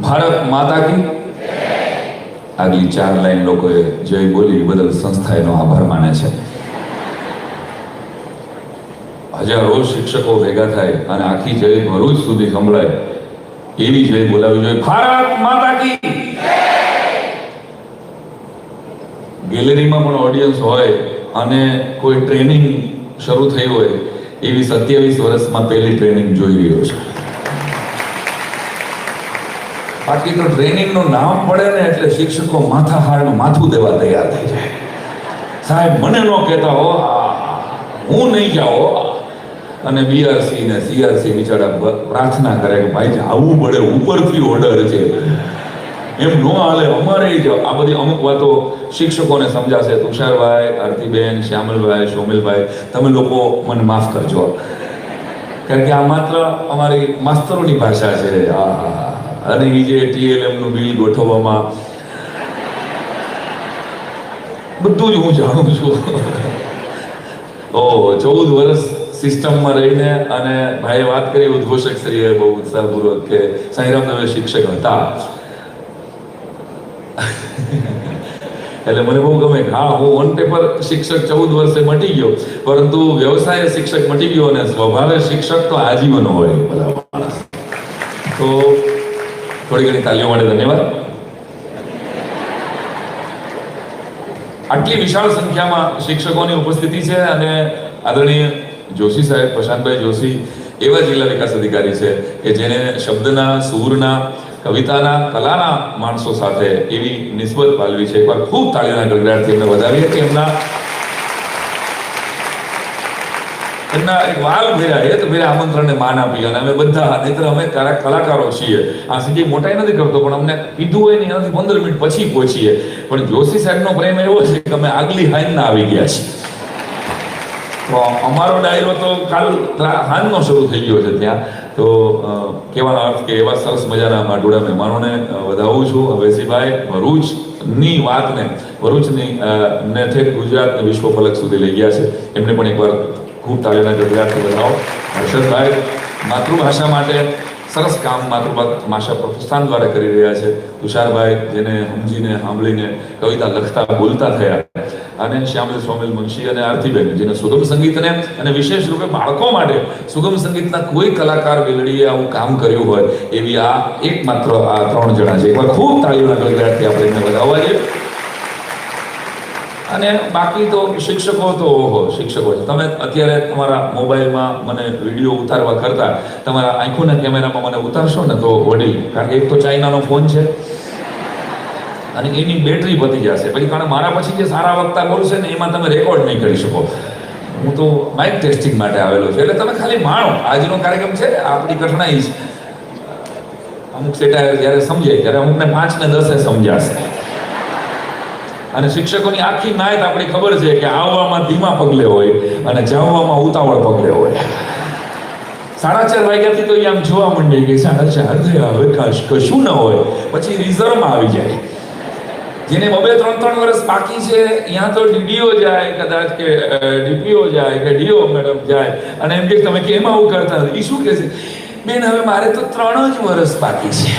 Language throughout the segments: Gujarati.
ભારત માતા કી આગલી 4 લાઈન લોકોએ જય બોલી બદલ સંસ્થાનો આભાર માને છે. હજારો શિક્ષકો ભેગા થાય અને આખી જય ભરૂચ સુધી સંભળાય એવી જય બોલાવી જોઈએ. ભારત માતા કી. ગેલેરીમાં પણ ઓડિયન્સ હોય અને કોઈ ટ્રેનિંગ શરૂ થઈ હોય એવી 27 વર્ષમાં પહેલી ટ્રેનિંગ જોઈ રહ્યો છે. બાકી તો ટ્રેનિંગનું નામ પડે ને એટલે શિક્ષકો માથા હારનું માથું દેવા તૈયાર થઈ જાય. સાહેબ મને ન કહેતા હો, હું નહીં જાઓ. અને બીઆરસી ને સીઆરસી બિચારા પ્રાર્થના કરે કે ભાઈ આવવું પડે, ઉપરથી ઓર્ડર છે, એમ નો હાલે. અમારે આ બધી અમુક વાતો શિક્ષકોને સમજાશે. તુષારભાઈ, આરતીબેન, શ્યામલભાઈ, સોમિલભાઈ, તમે લોકો મને માફ કરજો, કારણ કે આ માત્ર અમારી માસ્તરોની ભાષા છે. અને એ જે TLM નું બિલ ગોઠવવામાં બધું જ હું જાણું છું. 14 વર્ષ સિસ્ટમમાં રહીને. અને ભાઈએ વાત કરી ઉદ્ઘોષક શ્રીએ બહુ ઉત્સાહપૂર્વક કે સાંઈરામ દવે શિક્ષક હતા, એટલે મને બહુ ગમે. હા, હું ઓન પેપર શિક્ષક 14 વર્ષે મટી ગયો, પરંતુ વ્યવસાય શિક્ષક મટી ગયો અને સ્વભાવે શિક્ષક તો આજીવન હોય બધા માણસ. તો થોડી ઘણી તાલીઓ માટે ધન્યવાદ. આટલી વિશાળ સંખ્યામાં શિક્ષકોની ઉપસ્થિતિ છે અને આદરણીય જોશી સાહેબ, પ્રશાંતભાઈ જોશી એવા જિલ્લા વિકાસ અધિકારી છે કે જેને શબ્દના, સૂરના, કવિતાના, કલાના માણસો સાથે એવી નિસ્બત પાલવી છે. એકવાર ખૂબ તાળીઓના ગડગડાટથી એમને વધાવીએ કે એમના એક વાલ ભેરા એ તો ભેરા આમંત્રણને માન આપી. અને અમે બધા, નહીતર અમે કલાકારો છીએ. આ સીધી મોટાઈ નથી કરતો, પણ અમને કીધું હોય ને એનાથી 15 મિનિટ પછી પહોંચીએ. પણ જોશી સાહેબનો પ્રેમ એવો છે કે અમે આગલી હાઈના આવી ગયા છીએ. તો અમારો ડાયરો તો કાલ હાનનો શરૂ થઈ ગયો છે ત્યાં. તો કહેવાનો અર્થ કે એવા સરસ મજાના માડુડા મહેમાનોને વધાવું છું. હવેસીભાઈ ભરૂચની વાતને, ભરૂચની ને ઠેઠ ગુજરાતને વિશ્વ ફલક સુધી લઈ ગયા છે. એમને પણ એકવાર ખૂબ તાળીઓના ગડગડાટથી વધાવો. હર્ષદભાઈ માતૃભાષા માટે સરસ કામ માતૃભાષા પ્રસ્થાન દ્વારા કરી રહ્યા છે. તુષારભાઈ જેને સમજીને, સાંભળીને કવિતા લખતા બોલતા થયા. અને શ્યામલ, સોમિલ, મુનશી અને આરતીબેન જેને સુગમ સંગીતને અને વિશેષ રૂપે બાળકો માટે સુગમ સંગીતના કોઈ કલાકાર વેલડીએ આવું કામ કર્યું હોય એવી આ એકમાત્ર આ 3 જણા છે. એકવાર ખૂબ તાળીઓના ગડગડાટથી આપણે એમને વધાવવા જોઈએ. અને બાકી તો શિક્ષકો તો ઓહો શિક્ષકો છે. તમે અત્યારે તમારા મોબાઈલમાં મને વિડીયો ઉતારવા કરતા તમારા આંખોના કેમેરામાં મને ઉતારશો ને તો વડી, કારણ કે એક તો ચાઇનાનો ફોન છે અને એની બેટરી પતી જશે પછી. કારણ મારા પછી જે સારા વક્તા બોલશે ને એમાં તમે રેકોર્ડ નહીં કરી શકો. હું તો માઇક ટેસ્ટિંગ માટે આવેલો છું. એટલે તમે ખાલી માણો. આજનો કાર્યક્રમ છે આપણી કઠણાઈ છે. અમુક સેટા જ્યારે સમજે ત્યારે અમુકને 5 ને 10 સમજાશે. અને શિક્ષકોની આખી નાયત આપણી ખબર છે કે આવવામાં ધીમા પગલે હોય અને જવામાં ઉતાવળ પગલે હોય. 4:30 વાગ્યાથી તો આમ જોવા માંડીએ કે 4:30 થયા, હવે કશું ન હોય. પછી રિઝર્વમાં આવી જાય. જેને 2-3 વર્ષ બાકી છે ત્યાં તો ડીડીઓ જાય કદાચ, કે ડીપીઓ જાય, કે ડીઓ મેડમ જાય અને એમ કે તમે કેમ આવું કરતા? એ શું કહે છે, બેન હવે મારે તો 3 જ વર્ષ બાકી છે.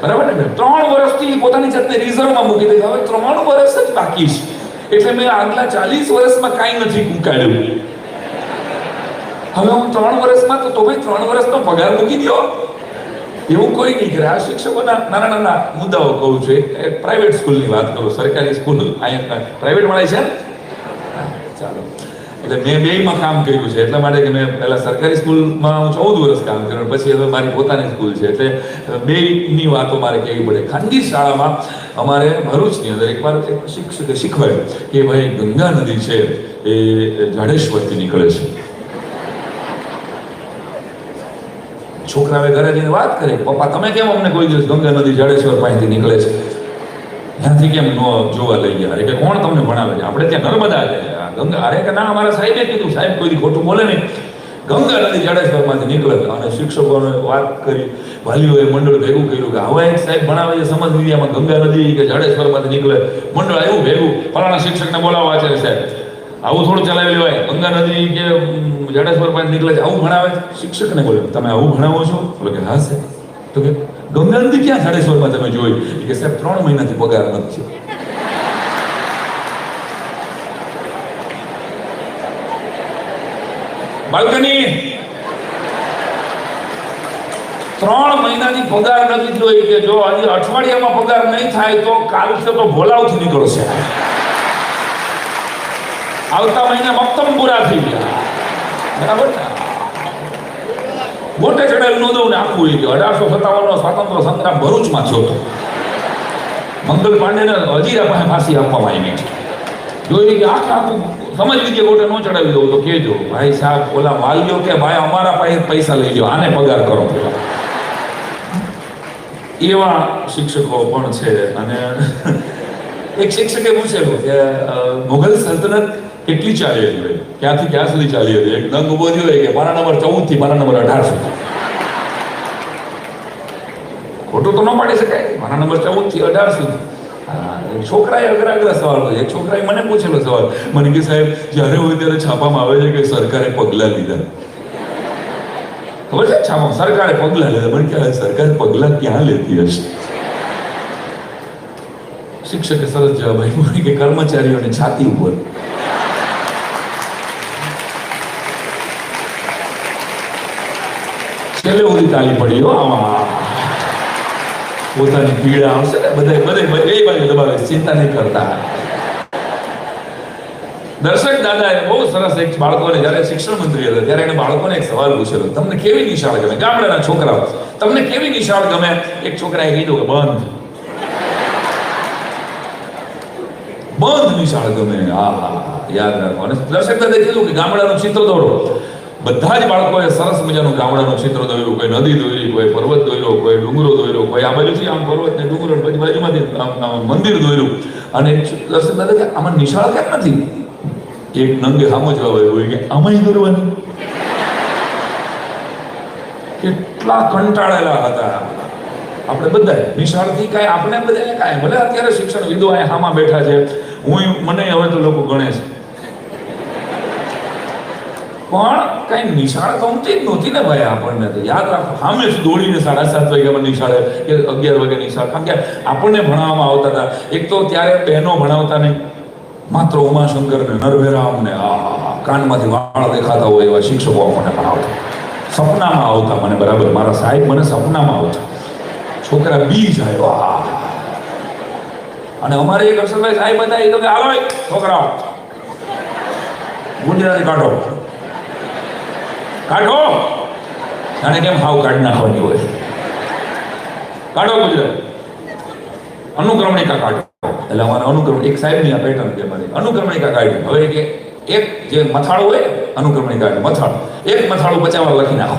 બરાબર ને? 3 વર્ષથી પોતાની જાતને રિઝર્વમાં મૂકી દે. હવે 3 વર્ષ જ બાકી છે, એટલે મેં આગલા 40 વર્ષમાં કાંઈ નથી કુંકાડ્યું. હવે હું 3 વર્ષમાં તો ભાઈ 3 વર્ષનો પગાર મૂકી દો. એવું કોઈ નહીં કરે. આ શિક્ષકોના નાના નાના મુદ્દાઓ કહું છું. એક પ્રાઇવેટ સ્કૂલની વાત કરું. સરકારી સ્કૂલ અહીંયા પ્રાઇવેટ મળે છે. ચાલો, એટલે મેં બેયમાં કામ કર્યું છે. એટલા માટે કે મેં પહેલા સરકારી સ્કૂલમાં હું 14 વર્ષ કામ કર્યું, પછી હવે મારી પોતાની સ્કૂલ છે, એટલે બેયની વાતો મારે કહેવી પડે. ખાનગી શાળામાં અમારે ભરૂચની અંદર એકવાર એક શિક્ષકે શીખવાડ્યું કે ભાઈ ગંગા નદી છે એ જાડેશ્વરથી નીકળે છે. છોકરાએ ઘરે જઈને વાત કરી, પપ્પા તમે કેમ અમને કોઈ દિવસ ગંગા નદી જાડેશ્વર પાસેથી નીકળે છે ત્યાંથી કેમ ન જોવા લઈ ગયા? કે કોણ તમને ભણાવે છે? આપણે ત્યાં નર્મદા છે, ગંગા. અરે કે ના, અમારા સાહેબે કીધું. સાહેબ કોઈ ખોટું બોલે નહીં. ગંગા નદી જાડેશ્વરમાંથી નીકળે. અને શિક્ષકોને વાત કરી, વાલીઓએ મંડળ ભેગું કર્યું કે હવે એક સાહેબ ભણાવે છે સમાજ મીડિયામાં, ગંગા નદી કે જાડેશ્વરમાંથી નીકળે. મંડળ આવ્યું ભેગું, ફલાણા શિક્ષકને બોલાવવા છે સાહેબ, આવું થોડું ચલાવી લેવાય. ગંગા નદી કે જાડેશ્વર પાસે નીકળે છે, આવું ભણાવે? શિક્ષકને બોલે તમે આવું ભણાવો છો? બોલે કે હા સાહેબ. તો કે ગંગા નદી ક્યાં જાડેશ્વરમાં તમે જોઈ? કે સાહેબ 3 મહિનાથી પગાર નથી. બાલ્કની 3 મહિનાની પગાર નથી જોઈ કે જો હજી અઠવાડિયામાં પગાર નહીં થાય તો કાલ છે તો ભોલાવથી નીકળશે. આવતા મહિને મક્તમ પૂરા થઈ ગયા. બરાબર ને? મોટે ચડેલ નો દઉં ને આખું એ 1857 નો સ્વાતંત્ર્ય સંગ્રામ ભરૂચમાં થયો હતો. મંગલ પાંડેને હજીરા પાસે ફાંસી આપવામાં આવી છે. જોઈ કે આખું સમજ લીધે ગોટે ન ચડાવી દઉં તો કેજો ભાઈ સાહેબ ઓલા વાલીઓ કે ભાઈ અમારા પાસે પૈસા લઈ જાઓ, આને પગાર કરો. એવા શિક્ષકો પણ છે. અને એક શિક્ષકે પૂછેલું કે મુઘલ સલ્તનત કેટલી ચાલી હતી હોય, ક્યાંથી ક્યાં સુધી ચાલી હતી? એક નંગ ઉભો થયો કે પારા નંબર 14 થી પારા નંબર 18 સુધી. ખોટું તો ન પાડી શકાય. પારા નંબર 14 થી 18 સુધી. છોકરાએ અગ્રાગ્ર સવાલ પૂછ્યો. એક છોકરાએ મને પૂછેલો સવાલ, મને કે સાહેબ જ્યારે હોય ત્યારે છાપામાં આવે છે કે સરકારે પગલાં લીધા. ખબર છે છાપામાં સરકારે પગલાં લીધા. મને કે સરકાર પગલાં ક્યાં લેતી હશે? શિક્ષકે સરસ જવાબ આપ્યો કે કર્મચારીઓની છાતી ઉપર. છેલ્લે સુધી તાલી પડી. આમાં પોતાની પીડા આવશે ને બધે બે બાજુ દબાવે, ચિંતા નહીં કરતા. દર્શક દાદાએ બહુ સરસ એક બાળકોને, જ્યારે શિક્ષણ મંત્રી હતા ત્યારે એને બાળકોને એક સવાલ પૂછેલો, તમને કેવી નિશાળ ગમે? ગામડાના છોકરાઓ, તમને કેવી નિશાળ ગમે? એક છોકરાએ કીધું કે બંધ નિશાળ ગમે. યાદ રાખો. અને દર્શક દાદાએ કીધું કે ગામડાનું ચિત્ર દોરો. બધા જ બાળકોએ સરસ મજાનું ગામડાનું ચિત્ર દોર્યું. કોઈ નદી દોરી, કોઈ પર્વત દોર્યો, કોઈ ડુંગરો દોર્યો, કોઈ આ બાજુથી આમ પર્વત ને ડુંગરો, પછી બાજુમાંથી મંદિર દોર્યું. અને દર્શક દાદા કે આમાં નિશાળ કેમ નથી? એક નંગે સામો જવાબ આવ્યો કે આમાં દોરવાની. કેટલા કંટાળેલા હતા આપણે બધા નિશાળથી. કાંઈ આપણે બધા કાંઈ ભલે અત્યારે શિક્ષણ વિદો અહીંયા હામાં બેઠા છે, મને હવે તો લોકો ગણે છે, પણ કઈ નિશાળ ગમતી જ નહોતી ને ભાઈ આપણને. તો યાદ રાખો, સામે જ દોડીને 7:30 વાગ્યામાં નિશાળે કે 11 વાગે નિશાળ. કારણ કે આપણને ભણાવવામાં આવતા હતા. એક તો ત્યારે બહેનો ભણાવતા નહીં, માત્ર ઉમાશંકર ને નરભેરામ ને કાનમાંથી વાળ દેખાતા હોય એવા શિક્ષકો આપણને ભણાવતા. સપનામાં આવતા મને, બરાબર, મારા સાહેબ મને સપનામાં આવતા. છોકરા બી જાય. અને અમારે એક અક્ષરભાઈ સાહેબ હતા, એ તો કે હાલો છોકરાઓ ગુજરાતી કાઢો. જાણે કેમ હાવ કાઢી નાખવાની હોય. કાઢો ગુજરાતી, અનુક્રમણિકા કાઢો. એટલે અમારે અનુક્રમણ એક સાહેબની આ પેટર્ન કે મારી અનુક્રમણિકા કાઢી. હવે કે એક જે મથાળું હોય ને અનુક્રમણિકા મથાળું, એક મથાળું 50 વાર લખી નાખો.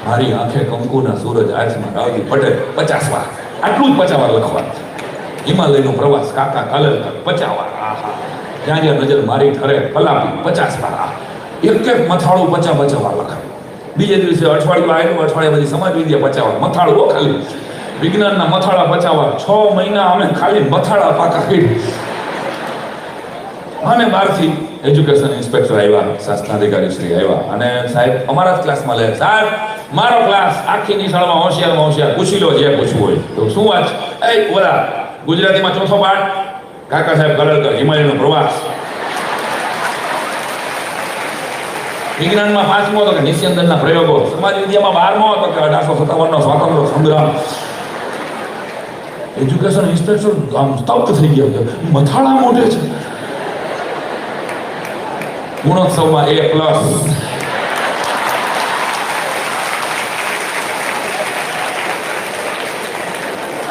મારી આંખે કંકુના સૂરજ આંખમાં રાવજી પટેલ 50 વાર. આટલું જ 50 વાર લખવાનું. હિમાલયનો પ્રવાસ કાકા કાલર 50 વાર. જ્યાં જ્યાં નજર મારી ઠરે પલાપી 50 વાર. એક મથાળું 50 વાર લખાય. બીજે દિવસે અઠવાડિયું આવ્યું, અઠવાડિયા પછી સમાજ વિદ્યા 50 વાર. મથાળું ખાલી વિજ્ઞાનના મથાળા 50 વાર. 6 મહિના અમે ખાલી મથાળા પાકા કરી. અને બહારથી એજ્યુકેશન ઇન્સ્પેક્ટર આવ્યા, શાસનાધિકારી શ્રી આવ્યા અને સાહેબ અમારા જ ક્લાસમાં લે. સાહેબ મારો ક્લાસ આખી નિશાળમાં હોશિયારમાં હોશિયાર, પૂછી લો જે પૂછવું હોય. તો શું વાત? ઓલા ગુજરાતીમાં 4થો પાઠ કાકા સાહેબ કલરકર હિમાલયનો પ્રવાસ. વિજ્ઞાનમાં 5મો હતો કે નિસ્યંદનના પ્રયોગો. સમાજ વિદ્યામાં 12મો હતો કે 1857 નો સ્વાતંત્ર્ય સંગ્રામ. એજ્યુકેશન ઇન્સ્પેક્ટર આમ સ્તબ્ધ થઈ ગયા. મથાળા મોઢે છે. ગુણોત્સવમાં A+.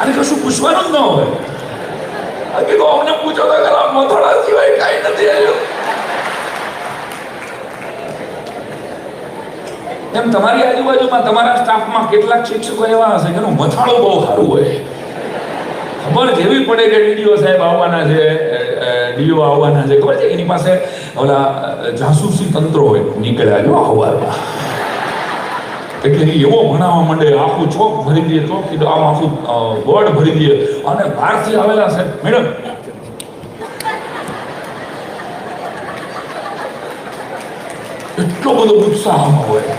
અને કશું પૂછવાનું જ ન હોય. અમને પૂછો તો ખરા, મથાળા સિવાય કાંઈ નથી આવ્યું. એમ તમારી આજુબાજુમાં તમારા સ્ટાફમાં કેટલાક શિક્ષકો એવા હશે કે મથાળું બહુ સારું હોય. ખબર જેવી પડે કે ડીડીઓ સાહેબ આવવાના છે, ડીઓ આવવાના છે, ખબર છે એની પાસે ઓલા જાસૂસી તંત્ર હોય નીકળ્યા જો હવારમાં. એટલે એવો ભણાવવા માંડે, આખું ચોક ભરી દે, ચોક કીધું આમ આખું બોર્ડ ભરી દે. અને બહારથી આવેલા સાહેબ, મેડમ એટલો બધો ઉત્સાહ હોય.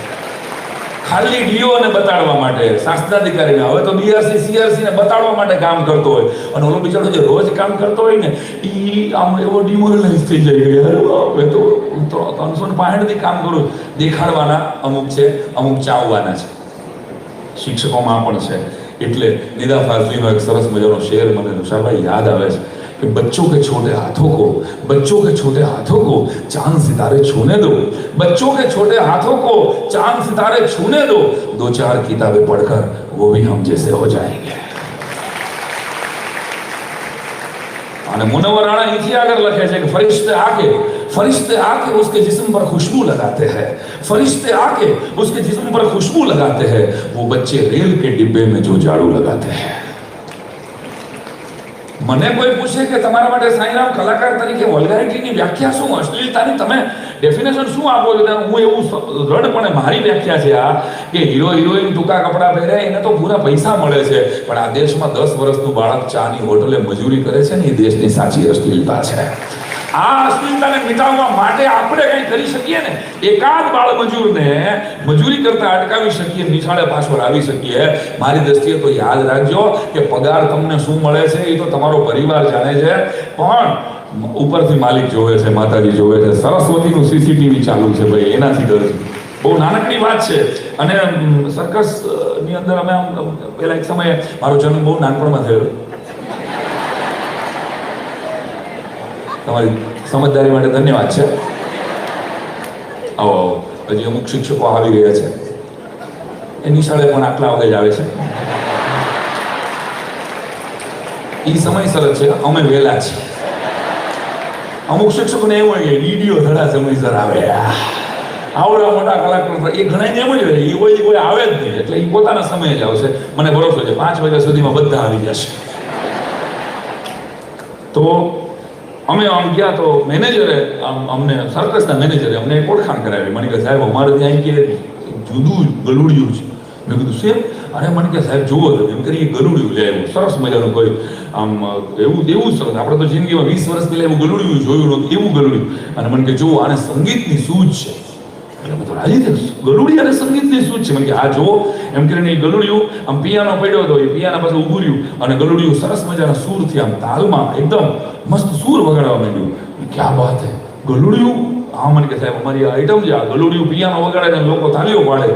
ખાલી ડીઓ ને બતાડવા માટે, શાસ્ત્રાધિકારીને, હવે તો બીઆરસી સીઆરસી ને બતાડવા માટે કામ કરતો હોય, અને ઓલો બિચારો જે રોજ કામ કરતો હોય ને એ આમ એવો ડિમોરલાઇઝ થઈ જાય કે હવે તો 365 થી કામ કરું. દેખાડવાના અમુક છે, અમુક ચાવવાના છે. શિક્ષકોમાં પણ છે. એટલે નિદા ફાઝલીનો એક સરસ મજાનો શેર મને નુશાભાઈ યાદ આવે છે कि बच्चों के छोटे हाथों को चांद सितारे छूने दो, बच्चों के छोटे हाथों को चांद सितारे छूने दो, 2-4 किताबें पढ़कर वो भी हम जैसे हो जाएंगे. અને મુનવ્વર રાણા इसी आकर लखे છે કે फरिश्ते आके उसके जिस्म पर खुशबू लगाते हैं, फरिश्ते आके उसके जिस्म पर खुशबू लगाते हैं, वो बच्चे रेल के डिब्बे में जो झाड़ू लगाते हैं. મને કોઈ પૂછે કે તમારા માટે સાંઈરામ કલાકાર તરીકે વલ્ગારિટીની વ્યાખ્યા શું, અશ્લીલતાની તમે ડેફિનેશન શું આપો છો? હું એવું રડપણે મારી વ્યાખ્યા છે આ કે હીરો હિરોઈન ટૂંકા કપડાં પહેરે એને તો પૂરા પૈસા મળે છે, પણ આ દેશમાં 10 વર્ષનું બાળક ચાની હોટલે મજૂરી કરે છે ને, એ દેશની સાચી અશ્લીલતા છે. આ અશ્લીલતાને મિટાવવા માટે આપણે કંઈ કરી શકીએ ને, એકાદ બાળ મજૂરને મજૂરી કરતા અટકાવી શકીએ, નિશાળે પાછો લાવી શકીએ. મારી દ્રષ્ટિએ તો યાદ રાખજો કે પગાર તમને શું મળે છે એ તો તમારો પરિવાર જાણે છે, પણ ઉપરથી માલિક જોવે છે, માતાજી જોવે છે. સરસ્વતીનું સીસીટીવી ચાલુ છે ભાઈ, એનાથી ડર છે. બહુ નાનકડી વાત છે. અને સર્કસ ની અંદર અમે પેલા એક સમયે, મારો જન્મ બહુ નાનપણમાં થયો, તમારી સમજદારી માટે ધન્યવાદ છે. આવો હજી અમુક શિક્ષકો આવી રહ્યા છે, એ નિશાળે પણ આટલા વાગે જ આવે છે. એ સમયસર જ છે, અમે વહેલા છીએ. અમુક શિક્ષકોને એવું હોય કે ડીડીઓ થોડા સમયસર આવે, આવડા મોટા કલાકાર એ ઘણા એમ જ હોય, એ કોઈ આવે જ નહીં, એટલે એ પોતાના સમયે જ આવશે. મને ભરોસો છે 5 વાગ્યા સુધીમાં બધા આવી જશે. તો અમે આમ ગયા તો મેનેજરે અમને, સર્કસના મેનેજરે અમને એક ઓળખાણ કરાવી. મને કહે સાહેબ અમારે ત્યાં કે જુદું ગલુડિયું છે. મેં કીધું સેમ? અને મને કહે સાહેબ જુઓ તો, એમ કરી ગલુડિયું લે આવ્યું, સરસ મજાનું કોઈ આમ એવું સરસ. આપણે તો જિંદગીમાં 20 વર્ષ પહેલા એવું ગલુડિયું જોયું નહોતું, એવું ગલુડિયું. અને મને કે જુઓ આને સંગીતની સૂઝ છે. એટલે મેં તો રાજી થયું, ગલુડી અને સંગીતની સૂઝ છે. મને કે આ જુઓ, એમ કરીને એ ગલુડિયું આમ પિયાનો પડ્યો હતો, એ પિયાના પાસે ઊભું રહ્યું અને ગલુડિયું સરસ મજાના સૂરથી આમ તાલમાં એકદમ મસ્ત સૂર વગાડવા માંડ્યું. ક્યાં વાત હે, ગલુડિયું? હા. મને કે સાહેબ અમારી આઈટમ છે, આ ગલુડિયું પિયાનો વગાડે ને લોકો તાલીઓ પાડે.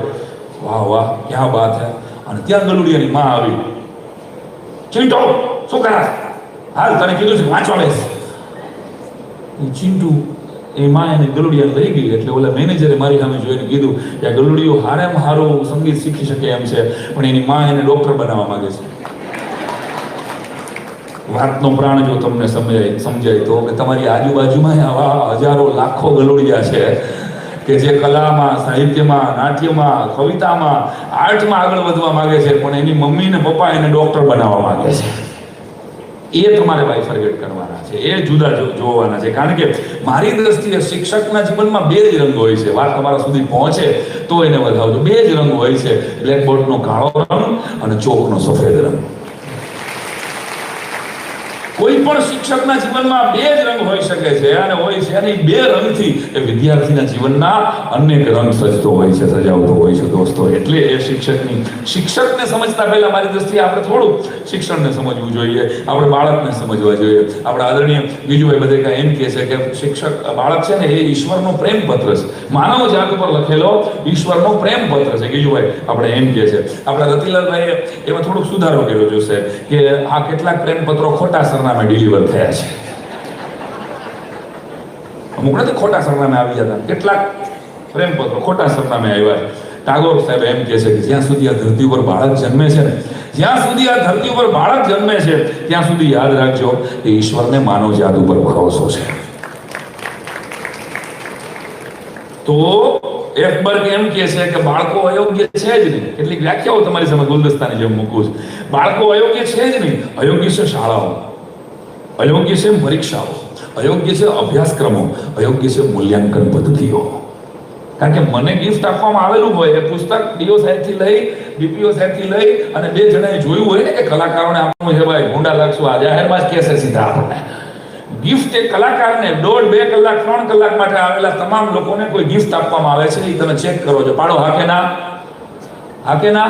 વાહ વાહ, ક્યાં વાત હે. અને ત્યાં ગલુડિયાની માં આવી. ચિંટો શું કરા, હાલ તને કીધું છે વાંચવા બેસ. ચિંટુ એ માં એને ગલુડિયાને લઈ ગઈ. એટલે ઓલા મેનેજરે મારી સામે જોઈને કીધું કે આ ગલુડિયું હારેમાં હારું સંગીત શીખી શકે એમ છે, પણ એની માં એને ડોક્ટર બનાવવા માંગે છે. વાતનો પ્રાણ જો તમને સમજાય તો કે તમારી આજુબાજુમાં આવા હજારો લાખો ગલુડિયા છે કે જે કલામાં, સાહિત્યમાં, નાટ્યમાં, કવિતામાં, આર્ટમાં આગળ વધવા માંગે છે, પણ એની મમ્મી ને પપ્પા એને ડોક્ટર બનાવવા માંગે છે. એ તમારે બાયફર્ગેટ કરવાના છે, એ જુદા જોવાના છે. કારણ કે મારી દ્રષ્ટિએ શિક્ષકના જીવનમાં 2 જ રંગ હોય છે. વાત તમારા સુધી પહોંચે તો એને વધાવજો. 2 જ રંગ હોય છે, બ્લેકબોર્ડનો કાળો રંગ અને ચોકનો સફેદ રંગ. કોઈ પણ શિક્ષકના જીવનમાં 2 જ રંગ હોઈ શકે છે, અને હોય છે, અને એ 2 રંગથી એ વિદ્યાર્થીના જીવનના અનેક રંગ સજતો હોય છે, સજાવતો હોય છે દોસ્તો. એટલે એ શિક્ષકને સમજતા પહેલા મારી દ્રષ્ટિએ આપણે થોડું શિક્ષણને સમજવું જોઈએ, આપણે બાળકને સમજવા જોઈએ. આપણા આદરણીય ગીજુભાઈ બધેકા એમ કહે છે કે શિક્ષક, બાળક છે ને એ ઈશ્વરનો પ્રેમ પત્ર છે, માનવ જાત ઉપર લખેલો ઈશ્વરનો પ્રેમ પત્ર છે. ગીજુભાઈ આપણે એમ કહે છે. આપણા રતિલાલભાઈએ એમાં થોડોક સુધારો કર્યો જોશે કે આ કેટલાક પ્રેમ પત્રો ખોટા સરનામે ડિલિવર થયા છે. અમુક નથી ખોટા સરનામે આવી હતા, કેટલાક પ્રેમ પત્રો ખોટા સરનામે આવ્યા. ટાગોર સાહેબ એમ કહે છે કે જ્યાં સુધી આ ધરતી ઉપર બાળક જન્મે છે ને, જ્યાં સુધી આ ધરતી ઉપર બાળક જન્મે છે ત્યાં સુધી યાદ રાખજો કે ઈશ્વરને માનવ જાત ઉપર ભરોસો છે. તો એફબર્ગ એમ કહે છે કે બાળકો અયોગ્ય છે જ નહીં. કેટલીક વ્યાખ્યાઓ તમારી સામે ગુલદસ્તાની જેમ મૂકું છું. બાળકો અયોગ્ય છે જ નહીં. અયોગ્ય છે શાળાઓ, અયોગ્ય છે પરીક્ષાઓ, અયોગ્ય છે અભ્યાસક્રમો, અયોગ્ય છે મૂલ્યાંકન પદ્ધતિઓ. કારણ કે મને ગિફ્ટ આપવામાં આવેલું હોય એ પુસ્તક ડીઓ સાહેબથી લઈ, ડીપીઓ સાહેબથી લઈ અને 2 જણાએ જોયું હોય ને કે કલાકારોને આપવાનું છે ભાઈ, ગુંડા લાગશું આ જાહેરમાં જ કહેશે સીધા આપણને. ગિફ્ટ એ કલાકારને 1.5, 2 કલાક, 3 કલાક માટે આવેલા તમામ લોકોને કોઈ ગિફ્ટ આપવામાં આવે છે. એ તમે ચેક કરો છો, પાડો હા કે ના? હા કે ના?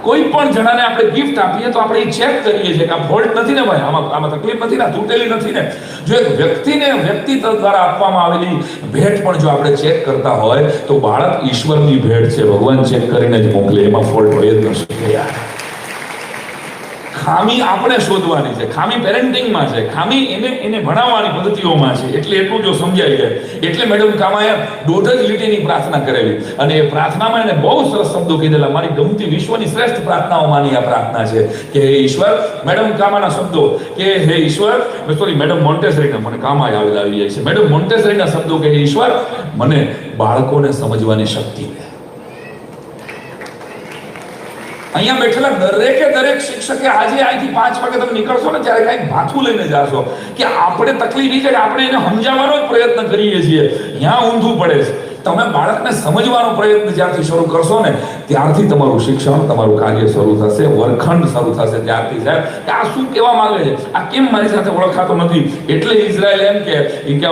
કોઈ પણ જણાને આપણે ગિફ્ટ આપીએ તો આપણે એ ચેક કરીએ છીએ કે આ ફોલ્ટ નથી ને ભાઈ, આમાં તકલીફ નથી ને, તૂટેલી નથી ને. જો એક વ્યક્તિ દ્વારા આપવામાં આવેલી ભેટ પણ જો આપણે ચેક કરતા હોય તો બાળક ઈશ્વરની ભેટ છે, ભગવાન ચેક કરીને જ મોકલે, એમાં ફોલ્ટ હોય જ નથી યાર. ખામી આપણે શોધવાની છે, ખામી પેરેન્ટિંગમાં છે, ખામી એને ભણાવવાની પદ્ધતિઓમાં છે. એટલે એટલું જો સમજાય છે, એટલે મેડમ કામાએ 1.5 લીટીની પ્રાર્થના કરેલી, અને એ પ્રાર્થનામાં એને બહુ સરસ શબ્દો કીધેલા. મારી ગમતી વિશ્વની શ્રેષ્ઠ પ્રાર્થનાઓમાંની આ પ્રાર્થના છે કે હે ઈશ્વર, મેડમ કામાના શબ્દો કે હે ઈશ્વર, સોરી મેડમ મોન્ટેસરીના, મને કામા આવી જાય છે, મેડમ મોન્ટેસરીના શબ્દો કે હે ઈશ્વર, મને બાળકોને સમજવાની શક્તિ દે. અહીંયા બેઠેલા દરેક શિક્ષકે આજે અહીંથી 5 વાગે તમે નીકળશો ને ત્યારે કંઈક ભાથું લઈને જાશો કે આપણે તકલીફ એ છે કે આપણે એને સમજાવવાનો જ પ્રયત્ન કરીએ છીએ, ત્યાં ઊંધું પડે છે. તમે બાળકને સમજવાનો પ્રયત્ન જ્યારથી શરૂ કરશો ને ત્યારથી તમારું શિક્ષણ, તમારું કાર્ય શરૂ થશે, વર્ગખંડ શરૂ થશે. ત્યારથી સાહેબ કે આ શું કહેવા માંગે છે, આ કેમ મારી સાથે ઓળખાતો નથી, એટલે ઇઝરાયલ એમ કે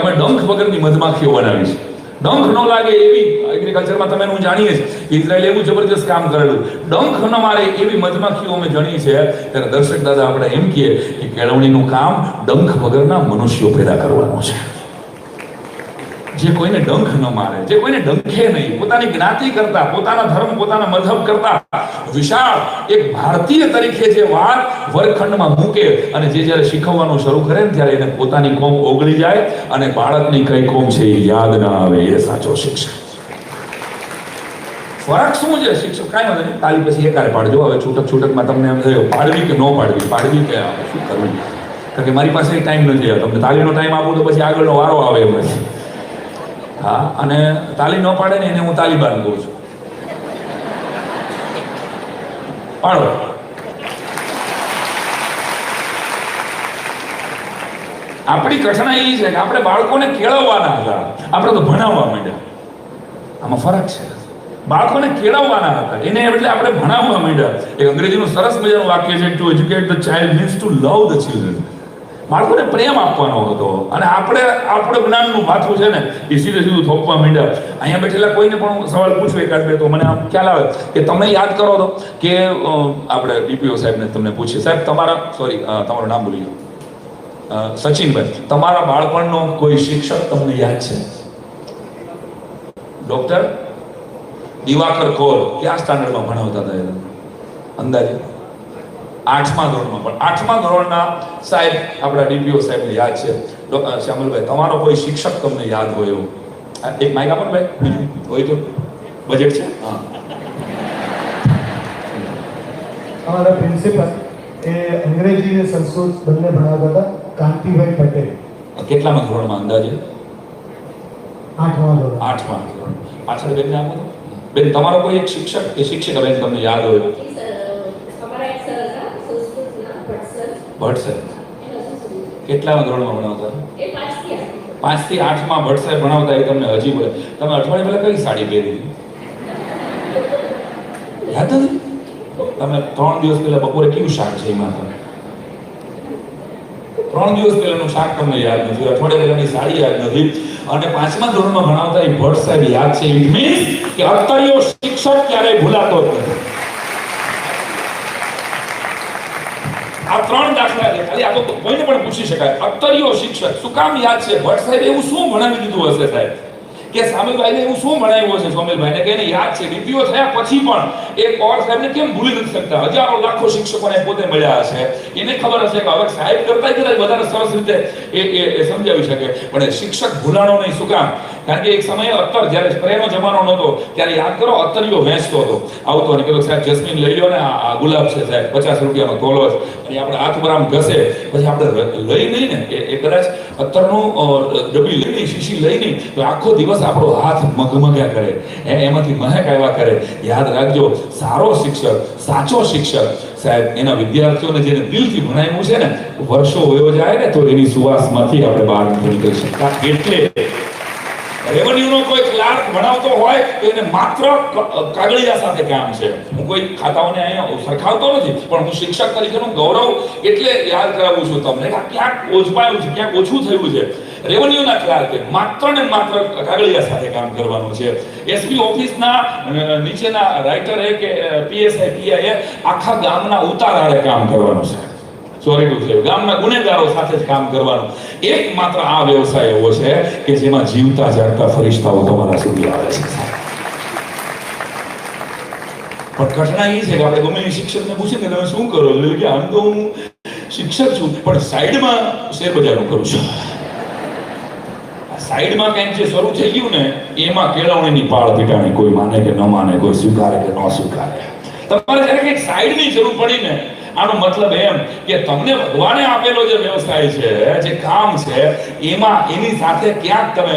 અમે ડંખ વગરની મધમાખીઓ બનાવી છે. ડંખ ન લાગે એવી, એગ્રીકલ્ચરમાં તમે હું જાણીએ છીએ ઇઝરાયલ એવું જબરજસ્ત કામ કરેલું, ડંખ ન મારે એવી મધમાખીઓ અમે જાણીએ છીએ. ત્યારે દર્શક દાદા આપણે એમ કહીએ કે કેળવણીનું કામ ડંખ વગરના મનુષ્યો પેદા કરવાનું છે. જે કોઈને ડંખ ન મારે, જે કોઈને ડંખે નહીં, પોતાની જ્ઞાતિ કરતા, પોતાના ધર્મ, પોતાના મذહબ કરતા વિશાળ એક ભારતીય તરીકે જે વાત વર્ગખંડમાં મૂકે અને જે જ્યારે શીખવવાનું શરૂ કરે ને ત્યારે એને પોતાની કોમ ઓગળી જાય અને બાળકની કઈ કોમ છે એ યાદ ના આવે. એ સાચો શિક્ષક. ફરક શું છે શિક્ષક? કાંઈ વાંધો નહીં, તાલી પછી એકારે પાડજો. હવે છૂટકમાં તમને એમ થયો પાડવી કે ન પાડવી, પાડવી કે શું કરવું, કારણ કે મારી પાસે ટાઈમ નથી. તમને તાલીનો ટાઈમ આપું તો પછી આગળનો વારો આવે એમ નથી. હા, અને તાલી ન પાડે ને એને હું તાલિબાન કહું છું. પાડો. આપણી કઠણાઈ એ છે કે આપણે બાળકોને કેળવવાના હતા, આપણે તો ભણાવવા માંડ્યા. આમાં ફરક છે. બાળકોને કેળવવાના હતા, એને એટલે આપણે ભણાવવા માંડ્યા. એક અંગ્રેજીનું સરસ મજાનું વાક્ય છે, two educate the child means to love the children. બાળકોને પ્રેમ આપવાનો હતો અને આપણે જ્ઞાનનું માથું છે ને એ સીધું થોપવા માંડ્યા. અહીંયા બેઠેલા કોઈને પણ સવાલ પૂછો એકાદ બે તો મને આમ ખ્યાલ આવે કે તમે યાદ કરો તો કે આપણે ડીપીઓ સાહેબને તમને પૂછીએ, સાહેબ તમારું નામ ભૂલી ગયો, સચિનભાઈ, તમારા બાળપણનો કોઈ શિક્ષક તમને યાદ છે? ડોક્ટર દિવાકર કૌર કયા સ્ટાન્ડર્ડમાં ભણાવતા હતા એ અંદાજે? 8મા ધોરણમાં. પણ 8મા ધોરણના સાહેબ આપણા ડીપીઓ સાહેબને યાદ છે. શ્યામલભાઈ, તમારો કોઈ શિક્ષક તમને યાદ હોય એવું? એક માઇક આપો ને ભાઈ, હોય તો બજેટ છે. હા, અમારા પ્રિન્સિપલ એ અંગ્રેજી અને સંસ્કૃત બંને ભણાવતા હતા, કાંતિભાઈ પટેલ. કેટલામાં ધોરણમાં અંદાજે? 8મા ધોરણ. 8મા ધોરણ. પાછળ બેનને આપો. બેન, તમારો કોઈ એક શિક્ષક કે શિક્ષિકા બેન તમને યાદ હોય? ભટ્ટ સાહેબ. કેટલામાં ધોરણમાં ભણાવતા? 5 થી 8માં ભટ્ટ સાહેબ ભણાવતા. એ તમને હજી બોલે તમે અઠવાડિયે પહેલા કઈ સાડી પહેરી યાદ નથી? તમે 3 દિવસ પહેલા બપોરે કયું શાક છે એમાં? 3 દિવસ પહેલાનું શાક તમને યાદ નથી, અઠવાડિયા પહેલાની સાડી યાદ નથી, અને 5મા ધોરણમાં ભણાવતા એ ભટ્ટ સાહેબ યાદ છે. ઇટ મીન્સ કે અત્તરીયો શિક્ષક ક્યારેય ભૂલાતો જ નથી. આ 3 દાખલા છે, ખાલી આ તો કોઈને પણ પૂછી શકાય. અત્તરીયો શિક્ષક શું કામ યાદ છે? ભટ્ટ સાહેબ એવું શું ભણાવી દીધું હશે સાહેબ, કે સામેલભાઈને એવું શું ભણાવ્યું હશે સોમેલભાઈને કે એને યાદ છે? ડીપીઓ થયા પછી પણ એ પવાર સાહેબને કેમ ભૂલી નથી શકતા? હજારો લાખો શિક્ષકોને પોતે મળ્યા હશે, એને ખબર હશે કે હવે સાહેબ કરતા કદાચ વધારે સરસ રીતે એ સમજાવી શકે, પણ શિક્ષક ભૂલાણો નહીં. શું કામ? કારણ કે એક સમયે અત્તર, જ્યારે સ્પ્રેનો જમાનો નહોતો ત્યારે યાદ કરો અત્તરીઓ વેચતો હતો, આવતો અને કહેતો સાહેબ જસ્મીન લઈ લો ને, આ ગુલાબ છે સાહેબ, 50 રૂપિયાનો તોલો છે, અને આપણે હાથ પર આમ ઘસે પછી આપણે લઈ નહીં ને એ કદાચ અત્તરનું ડબ્બી લઈ નહીં, શીશી લઈ નહીં તો આખો દિવસ આપણો હાથ મગમગ્યા કરે, એમાંથી મહેક આવ્યા કરે. યાદ રાખજો, સારો શિક્ષક, સાચો શિક્ષક સાહેબ એના વિદ્યાર્થીઓને જેને દિલથી ભણાવ્યું છે ને, વર્ષો વયો જાય ને તો એની સુવાસમાંથી આપણે બહાર નથી નીકળી શકતા. એટલે રેવન્યુનો કોઈ ક્લાર્ક ભણાવતો હોય તો એને માત્ર કાગળિયા સાથે કામ છે. હું કોઈ ખાતાઓને અહીંયા સરખાવતો નથી, પણ હું શિક્ષક તરીકેનું ગૌરવ એટલે યાદ કરાવું છું તમને કે ક્યાંક ઓછપાયું છે, ક્યાંક ઓછું થયું છે. રેવન્યુના ક્લાર્કે માત્ર ને માત્ર કાગળિયા સાથે કામ કરવાનું છે. એસપી ઓફિસના નીચેના રાઇટર કે પીએસઆઈ પીઆઈ આખા ગામના ઉતારાળે કામ કરવાનું છે. સોરી ટુ સે, ગામના ગુનેગારો સાથે જ કામ કરવાનું. એક માત્ર આ વ્યવસાય એવો છે કે જેમાં જીવતા જાગતા ફરિશ્તાઓ તમારા સુધી આવે છે. પણ ઘટના એ છે કે આપણે ગમે શિક્ષકને પૂછીએ કે તમે શું કરો, એટલે કે આમ તો હું શિક્ષક છું પણ સાઈડમાં શેર બજારનું કરું છું. સાઈડમાં કંઈક જે શરૂ થઈ ગયું ને એમાં કેળવણીની પાળ પીટાણી, કોઈ માને કે ન માને, કોઈ સ્વીકારે કે ન સ્વીકારે. તમારે જ્યારે કંઈક સાઈડની જરૂર પડી ને, આનો મતલબ એમ કે તમને ભગવાને આપેલો જે વ્યવસાય છે, જે કામ છે, એમાં એની સાથે ક્યાંક તમે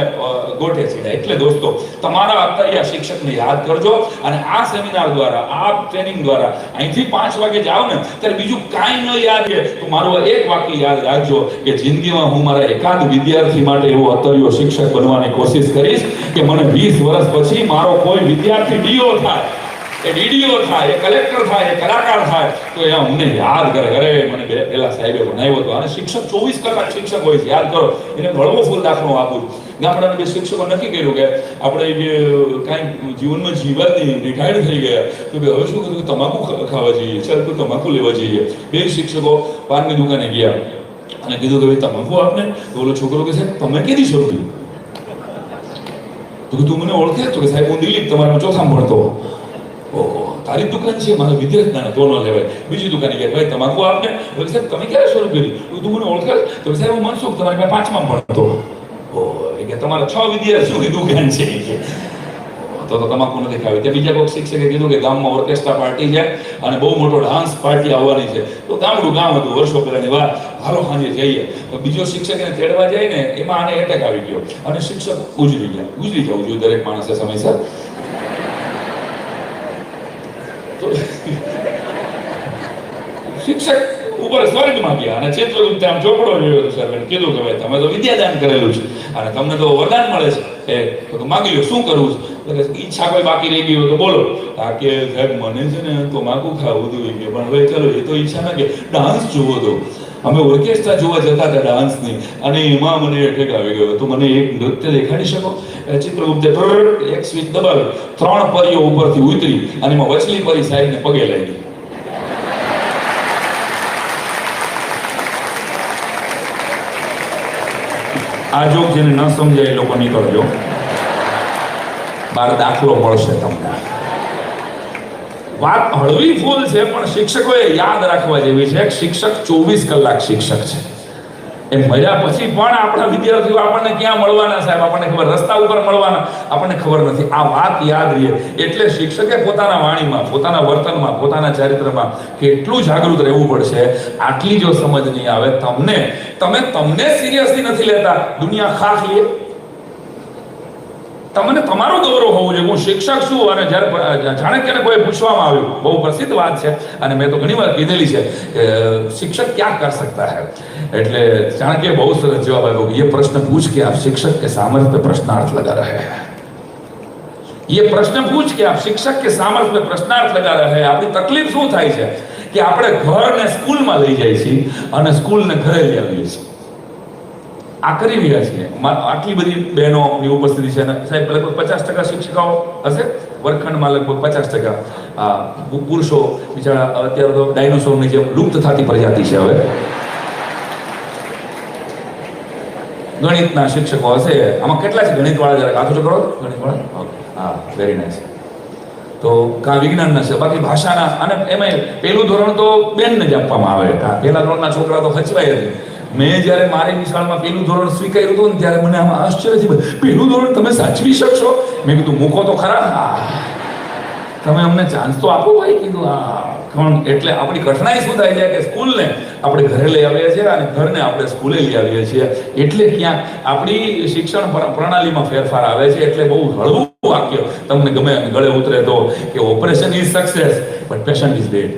ગોઠે છે. એટલે દોસ્તો, તમારા અત્યારે શિક્ષકને યાદ કરજો અને આ સેમિનાર દ્વારા, આ ટ્રેનિંગ દ્વારા અહીંથી 5 વાગે જાઓ ને ત્યારે બીજું કાંઈ ન યાદ રહે તો મારું એક વાક્ય યાદ રાખજો કે જિંદગીમાં હું મારા એકાદ વિદ્યાર્થી માટે એવો અત્તરિયો શિક્ષક બનવાની કોશિશ કરીશ કે મને 20 વર્ષ પછી મારો કોઈ વિદ્યાર્થી ડીઓ થાય, એ ડીડીઓ થાય, એ કલેક્ટર થાય, એ કલાકાર થાય તો એ અમને યાદ કરે, અરે મને પેલા સાહેબે બનાવ્યો હતો. અને શિક્ષક 24 કલાક શિક્ષક હોય છે, યાદ કરો. એને વળવો ફૂલ દાખલો આપું. ગામડાના બે શિક્ષકો નક્કી કર્યું કે આપણે જે કાંઈ જીવનમાં જીવાથી રિટાયર્ડ થઈ ગયા તો કે હવે શું કીધું, તમાકુ ખાવા જઈએ, ચાલ તો તમાકુ લેવા જઈએ. બે શિક્ષકો પાનની દુકાને ગયા અને કીધું કે ભાઈ તમાકુ આપને. તો ઓલો છોકરો કે સાહેબ તમે કેદી શરૂ કર્યું? તો તું મને ઓળખે? તો કે સાહેબ હું દિલીપ તમારા ચોથામાં ભણતો. ઓહો, તારી દુકાન છે, મારા વિદ્યાર્થી તો ન લેવાય. બીજી દુકાને ગયા, ભાઈ તમાકુ આપને. તો સાહેબ તમે ક્યારે શરૂ કર્યું? તું મને ઓળખે? તો સાહેબ હું મનસુખ તમારી પાસે 5માં ભણતો. કે તમારા 6 વિદ્યાર્થીઓની દુકાન છે. તો તમાકુ નથી ખાવી. ત્યાં બીજા કોઈ શિક્ષકે કીધું કે ગામમાં ઓર્કેસ્ટ્રા પાર્ટી છે અને બહુ મોટો ડાન્સ પાર્ટી આવવાની છે. તો ગામડું ગામ હતું, વર્ષો પહેલાની વાત. હાલો સાંજે જઈએ. તો બીજો શિક્ષક એને તેડવા જાય ને એમાં આને એટેક આવી ગયો અને શિક્ષક ગુજરી ગયા. ગુજરી જવું જોઈએ દરેક માણસે સમયસર. શિક્ષક ઉપર સ્વર્ગમાં ગયા અને ચિત્રગુપ્તે આમ ચોપડો જોયો હતો સર, કીધું કે ભાઈ તમે તો વિદ્યાદાન કરેલું છે અને તમને તો વરદાન મળે છે, તો માગી લો, શું કરવું છે? ઈચ્છા કોઈ બાકી રહી ગઈ હોય તો બોલો. આ કે સાહેબ મને છે ને તો માગું ખાવું હતું કે, પણ હવે ચલો એ તો ઈચ્છા ના કે ડાન્સ જોવો હતો. અમે ઓર્કેસ્ટ્રા જોવા જતા હતા ડાન્સની અને એમાં મને એટેક આવી ગયો. તો મને એક નૃત્ય દેખાડી શકો? ચિત્રગુપ્તે એક સ્વિચ દબાવ્યું, 3 પરીઓ ઉપરથી ઉતરી અને એમાં વચલી પરી સાહેબને પગે લાગી. આ જોક જેને ન સમજાય એ લોકો નીકળજો, બાર દાખલો મળશે તમને. વાત હળવી ફૂલ છે પણ શિક્ષકોએ યાદ રાખવા જેવી છે. શિક્ષક 24 કલાક શિક્ષક છે. એ મર્યા પછી પણ આપણા વિદ્યાર્થીઓ આપણને ક્યાં મળવાના સાહેબ, આપણને ખબર, રસ્તા ઉપર મળવાના આપણને ખબર નથી. આ વાત યાદ રહે. એટલે શિક્ષકે પોતાના વાણીમાં, પોતાના વર્તનમાં, પોતાના ચારિત્રમાં કેટલું જાગૃત રહેવું પડશે. આટલી જો સમજ નહીં આવે તમને સિરિયસલી નથી લેતા, દુનિયા ખાખ લે. તમને તમારો ગૌરવ હોવું જોઈએ. હું શિક્ષક છું. અને જ્યારે ચાણક્યને કોઈ પૂછવામાં આવ્યું, બહુ પ્રસિદ્ધ વાત છે અને મેં તો ઘણી વાર કીધેલી છે કે શિક્ષક ક્યાં કર सकता है, એટલે ચાણક્ય બહુ સરસ જવાબ આપ્યો કે ये प्रश्न पूछ के आप शिक्षक के सामर्थ्य पे प्रश्नार्थ लगा रहे हैं. ये प्रश्न पूछ के आप शिक्षक के सामर्थ्य पे प्रश्नार्थ लगा रहे हैं. આપણી તકલીફ શું થાય છે કે આપણે ઘરને સ્કૂલમાં લઈ જઈએ છીએ અને સ્કૂલને ઘરે લઈ આવીએ છીએ. આ કરી રહ્યા છીએ. આટલી બધી બહેનોની ઉપસ્થિતિ છે. સાહેબ લગભગ 50% શિક્ષિકાઓ હશે વર્ગખંડમાં, લગભગ 50%. પુરુષો બિચારા અત્યારે તો ડાયનોસોરની જેમ લુપ્ત થતી પ્રજાતિ છે હવે. ગણિતના શિક્ષકો હશે. આમાં કેટલા છે ગણિતવાળા? જરા હાથ ઊંચો કરો. ગણિતવાળા? હા, વેરી નાઇસ. તો કા વિજ્ઞાનના છે, બાકી ભાષાના. અને એમાં પહેલું ધોરણ તો બેનને જ આપવામાં આવે. પહેલા ધોરણના છોકરા તો હચવાય જ. મેં જ્યારે મારી નિશાળમાં પહેલું ધોરણ સ્વીકાર્યું હતું ને ત્યારે મને આમાં આશ્ચર્ય થયું, પહેલું ધોરણ તમે સાચવી શકશો? મેં કીધું મૂકો તો ખરા, તમે અમને ચાન્સ તો આપો ભાઈ. કીધું કોણ. એટલે આપણી કઠણાઈ શું થાય છે કે સ્કૂલને આપણે ઘરે લઈ આવીએ છીએ અને ઘરને આપણે સ્કૂલે લઈ આવીએ છીએ. એટલે ક્યાંક આપણી શિક્ષણ પ્રણાલીમાં ફેરફાર આવે છે. એટલે બહુ હળવું વાક્ય તમને ગમે ગળે ઉતરે તો કે operation is success but patient is dead.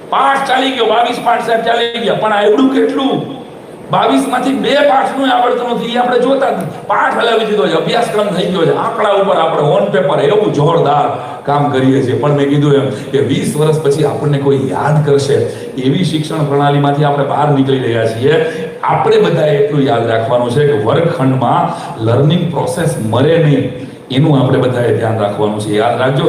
પાઠ ચાલી ગયો, 22 પાઠ સાહેબ ચાલી ગયા, પણ આવડું કેટલું? 22 માંથી 2 પાઠનું આવડતું નથી, એ આપણે જોતા જ નથી. પાઠ હલાવી દીધો છે, અભ્યાસક્રમ થઈ ગયો છે, આંકડા ઉપર આપણે ઓન પેપર એવું જોરદાર કામ કરીએ છીએ. પણ મેં કીધું એમ કે 20 વર્ષ પછી આપણને કોઈ યાદ કરશે એવી શિક્ષણ પ્રણાલીમાંથી આપણે બહાર નીકળી રહ્યા છીએ. આપણે બધાએ એટલું યાદ રાખવાનું છે કે વર્ગખંડમાં લર્નિંગ પ્રોસેસ મરે નહીં, એનું આપણે બધાએ ધ્યાન રાખવાનું છે. યાદ રાખજો,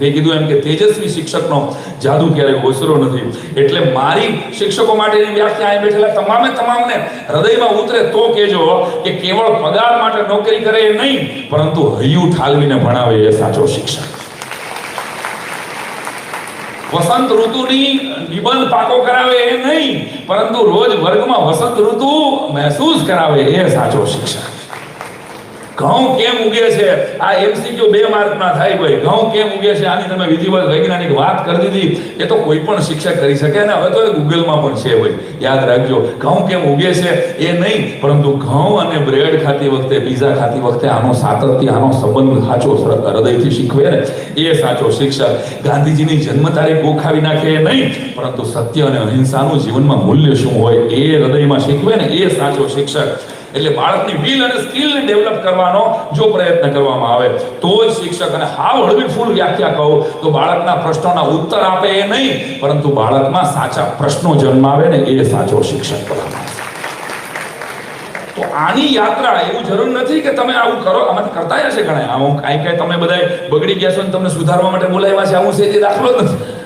મેં કીધું એમ કે તેજસ્વી શિક્ષકનો જાદુ ક્યારેય ઓસરો નથી. એટલે મારી શિક્ષકો માટેની વ્યાખ્યા અહીં બેઠેલા તમામને હૃદયમાં ઉતરે તો કહેજો કે કેવળ પગાર માટે નોકરી કરે એ નહીં, પરંતુ હૈયું ઠાલવીને ભણાવે એ સાચો શિક્ષક. વસંત ઋતુની નિબંધ પાકો કરાવે એ નહીં, પરંતુ રોજ વર્ગમાં વસંત ઋતુ મહેસૂસ કરાવે એ સાચો શિક્ષક. ઘઉં કેમ ઉગે છે, આ એમસીક્યુ 2 માર્કના થાય ભાઈ. ઘઉં કેમ ઉગે છે આની તમે વિધિવત વૈજ્ઞાનિક વાત કરી દીધી, એ તો કોઈ પણ શિક્ષક કરી શકે, અને હવે તો એ ગૂગલમાં પણ છે ભાઈ. યાદ રાખજો, ઘઉં કેમ ઉગે છે એ નહીં, પરંતુ ઘઉં અને બ્રેડ ખાતી વખતે, પીઝા ખાતી વખતે આનો સાતત્ય, આનો સંબંધ સાચો હૃદયથી શીખવે ને એ સાચો શિક્ષક. ગાંધીજીની જન્મ તારીખ ગોખાવી નાખે એ નહીં, પરંતુ સત્ય અને અહિંસાનું જીવનમાં મૂલ્ય શું હોય એ હૃદયમાં શીખવે ને એ સાચો શિક્ષક. એટલે બાળકની વિલ અને સ્કિલને ડેવલપ કરવાનો જો પ્રયત્ન કરવામાં આવે તો જ શિક્ષક. અને હાવ હળવી ફૂલ વ્યાખ્યા કહું તો બાળકના પ્રશ્નોના ઉત્તર આપે એ નહીં, પરંતુ બાળકમાં સાચા પ્રશ્નો જન્માવે ને એ સાચો શિક્ષક કહેવાય. તો આની યાત્રા એવું જરૂર નથી કે તમે આવું કરો, આમાંથી કરતા હશે ઘણા. આવું કાંઈ તમે બધા બગડી ગયા છો ને તમને સુધારવા માટે બોલાવ્યા છે, આવું છે તે દાખલો નથી.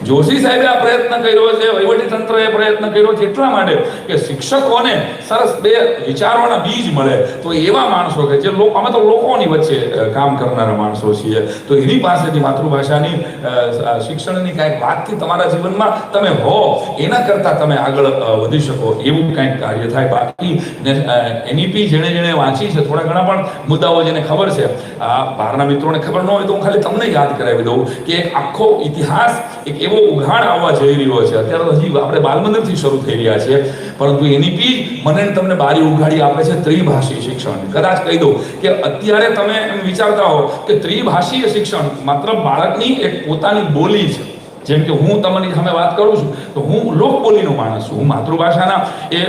જોશી સાહેબે આ પ્રયત્ન કર્યો છે, વહીવટી તંત્રએ પ્રયત્ન કર્યો છે એટલા માટે કે શિક્ષકોને સરસ 2 વિચારોના બીજ મળે. તો એવા માણસો કે જે લોકો, અમે તો લોકોની વચ્ચે કામ કરનારા માણસો છીએ, તો એની પાસેથી માતૃભાષાની શિક્ષણની કાંઈક વાતથી તમારા જીવનમાં તમે હો એના કરતાં તમે આગળ વધી શકો એવું કાંઈક કાર્ય થાય. બાકી એનઈપી જેણે વાંચી છે, થોડા ઘણા પણ મુદ્દાઓ જેને ખબર છે, આ બહારના મિત્રોને ખબર ન હોય તો હું ખાલી તમને યાદ કરાવી દઉં કે એક આખો ઇતિહાસ, એક એવો ઉઘાડ આવવા જઈ રહ્યો છે. અત્યારે તો હજી આપણે બાલમંદિરથી શરૂ થઈ રહ્યા છે, પરંતુ એનઈપી મને તમને બારી ઉઘાડી આપે છે ત્રિભાષી શિક્ષણ. કદાચ કહી દઉં કે અત્યારે તમે એમ વિચારતા હો કે ત્રિભાષીય શિક્ષણ માત્ર બાળકની એક પોતાની બોલી છે. જેમ કે હું તમારી સામે વાત કરું છું તો હું લોકબોલીનો માણસ છું, હું માતૃભાષાના એ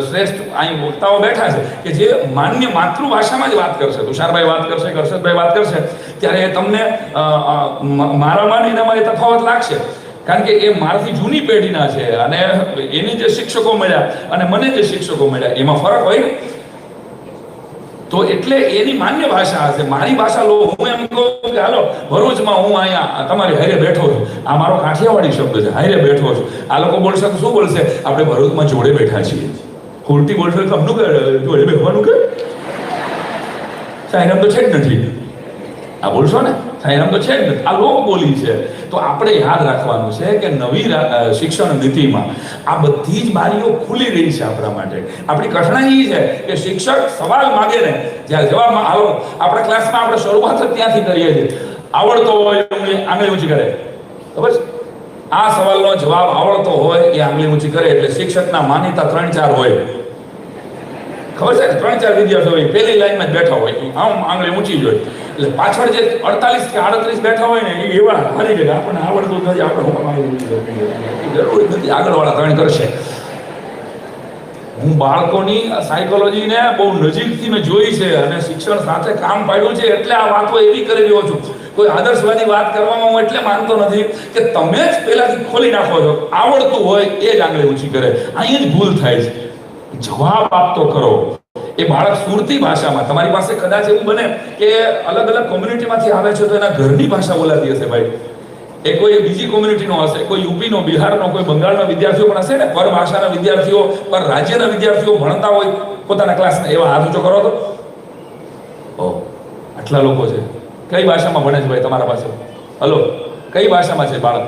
શ્રેષ્ઠ અહીં વક્તાઓ બેઠા છે કે જે માન્ય માતૃભાષામાં જ વાત કરશે. તુષારભાઈ વાત કરશે, હર્ષદભાઈ વાત કરશે, ત્યારે તમને મારામાં એનામાં એ તફાવત લાગશે, કારણ કે એ મારાથી જૂની પેઢીના છે અને એની જે શિક્ષકો મળ્યા અને મને જે શિક્ષકો મળ્યા એમાં ફરક હોય. તો એટલે એની માન્ય ભાષા હશે, મારી ભાષા લો. હું એમ કહું કે હાલો ભરૂચમાં હું અહીંયા તમારી હારે બેઠો છું, આ મારો કાઠિયાવાડી શબ્દ છે, હારે બેઠો છું. આ લોકો બોલશે તો શું બોલશે? આપણે ભરૂચમાં જોડે બેઠા છીએ. ખોટી બોલશો તો અમનું કે જોડે બેસવાનું કે સાહેબ તો છે જ નથી. આ બોલશો ને સાહેબ તો છે જ નથી, આ લોક બોલી છે. તો આપણે યાદ રાખવાનું છે કે નવી શિક્ષણ નીતિમાં આ બધી જ બારીઓ ખુલી રહી છે આપણા માટે. આપણી કઠણાઈ છે કે શિક્ષક સવાલ માંગે ને જ્યારે જવાબમાં આવો, આપણા ક્લાસમાં આપણે શરૂઆત જ ત્યાંથી કરીએ છીએ. આવડતો હોય આંગળી ઊંચી કરે, ખબર છે? આ સવાલનો જવાબ આવડતો હોય એ આંગળી ઊંચી કરે. એટલે શિક્ષકના માનીતા 3-4 હોય, ખબર છે? 3-4 વિદ્યાર્થીઓ હોય, પહેલી લાઈનમાં જ બેઠા હોય, આમ આંગળી ઊંચી જ હોય. એટલે પાછળ જે 48 કે 38 બેઠા હોય ને એ એવા હારી ગયા, આપણને આવડતું નથી, આપણે જરૂર નથી, આગળવાળા 3 કરશે. હું બાળકોની સાયકોલોજીને બહુ નજીકથી મેં જોઈ છે અને શિક્ષણ સાથે કામ પાડ્યું છે, એટલે આ વાતો એવી કરી રહ્યો છું. કોઈ આદર્શવાદી વાત કરવામાં હું એટલે માનતો નથી કે તમે જ પહેલાથી ખોલી નાખો છો. આવડતું હોય એ જ આંગળી ઊંચી કરે, અહીં જ ભૂલ થાય છે. જવાબ આપતો કરો. એ બાળક સુરતી ભાષામાં, તમારી પાસે કદાચ એવું બને કે અલગ અલગ કોમ્યુનિટીમાંથી આવે છે તો એના ઘરની ભાષા બોલાતી હશે ભાઈ, એ કોઈ બીજી કોમ્યુનિટીનો હશે, કોઈ યુપીનો, બિહારનો, કોઈ બંગાળના વિદ્યાર્થીઓ પણ હશે ને, પર ભાષાના વિદ્યાર્થીઓ, પર રાજ્યના વિદ્યાર્થીઓ ભણતા હોય પોતાના ક્લાસના. એવા હાથ ઊંચો કરો તો આટલા લોકો છે. કઈ ભાષામાં ભણે છે ભાઈ તમારા પાસે? હલો, કઈ ભાષામાં છે બાળક?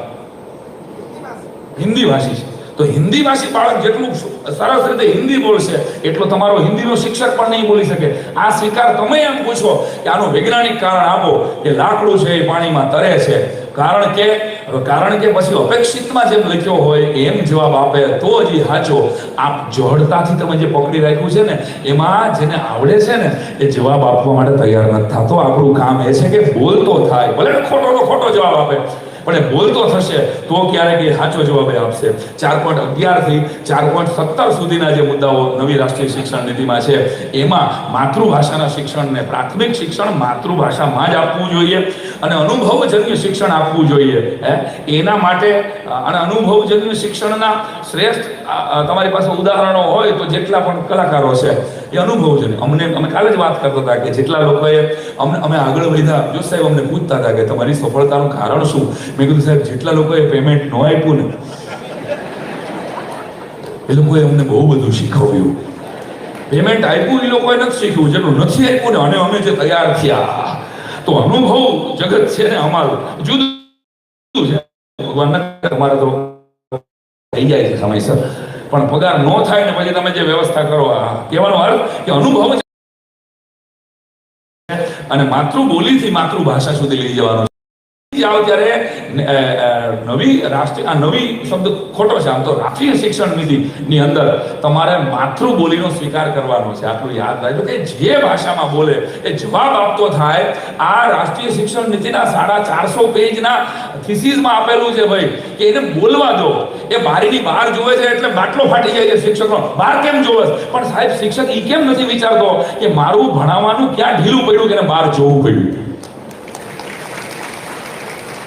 હિન્દી ભાષી છે. તો હિન્દી ભાષી બાળક જેટલું સરસ રીતે હિન્દી બોલશે એટલો તમારો હિન્દીનો શિક્ષક પણ નહીં બોલી શકે. આ સ્વીકાર તમે એમ પૂછો કે આનું વૈજ્ઞાનિક કારણ આપો કે લાકડું છે એ પાણીમાં તરે છે, કારણ કે પછી અપેક્ષિતમાં જેમ લખ્યો હોય એમ જવાબ આપે તો જ એ સાચો. આપ જડતાથી તમે જે પકડી રાખ્યું છે ને એમાં જેને આવડે છે ને એ જવાબ આપવા માટે તૈયાર નથી થતો. આપણું કામ એ છે કે બોલતો થાય, ભલે ખોટો તો ખોટો જવાબ આપે પણ એ બોલતો થશે તો ક્યારેક એ સાચો જવાબ આપશે. 4.11 થી 4.17 સુધીના જે મુદ્દાઓ નવી રાષ્ટ્રીય શિક્ષણ નીતિમાં છે એમાં માતૃભાષાના શિક્ષણને પ્રાથમિક શિક્ષણ માતૃભાષામાં જ આપવું જોઈએ અને અનુભવજન્ય શિક્ષણ આપવું જોઈએ. એના માટે અને અનુભવજન્ય શિક્ષણના શ્રેષ્ઠ તમારી પાસે ઉદાહરણો હોય તો જેટલા પણ કલાકારો છે એ અનુભવજન્ય. અમે કાલે જ વાત કરતા હતા કે જેટલા લોકોએ અમે આગળ વધ્યા, જો સાહેબ અમને પૂછતા હતા કે તમારી સફળતાનું કારણ શું? મેં કીધું સાહેબ જેટલા લોકોએ પેમેન્ટ ન આપ્યું ને એ લોકોએ અમને બહુ બધું શીખવ્યું. પેમેન્ટ આપ્યું એ લોકોએ નથી શીખ્યું, જેટલું નથી આપ્યું ને અને અમે જે તૈયાર થયા. તો અનુભવ જગત છે ને અમારું જુદું છે. ભગવાન તમારે તો થઈ જાય છે સમયસર, પણ પગાર ન થાય ને પછી તમે જે વ્યવસ્થા કરો, કહેવાનો અર્થ કે અનુભવ અને માતૃબોલીથી માતૃભાષા સુધી લઈ જવાનો જાઓ ત્યારે નવી શબ્દ ખોટો છે. આમ તો રાષ્ટ્રીય શિક્ષણ નીતિની અંદર તમારે માતૃબોલીનો સ્વીકાર કરવાનો છે. આટલું યાદ રાખજો કે જે ભાષામાં બોલે એ જવાબ આપતો થાય. આ રાષ્ટ્રીય શિક્ષણ નીતિના 450 પેજના થીસીસમાં આપેલું છે ભાઈ કે એને બોલવા દો. એ બારીની બહાર જોવે છે એટલે બાટલો ફાટી જાય છે શિક્ષકનો. બહાર કેમ જોવે? પણ સાહેબ શિક્ષક એ કેમ નથી વિચારતો કે મારું ભણાવવાનું ક્યાં ઢીલું પડ્યું કે બહાર જોવું પડ્યું,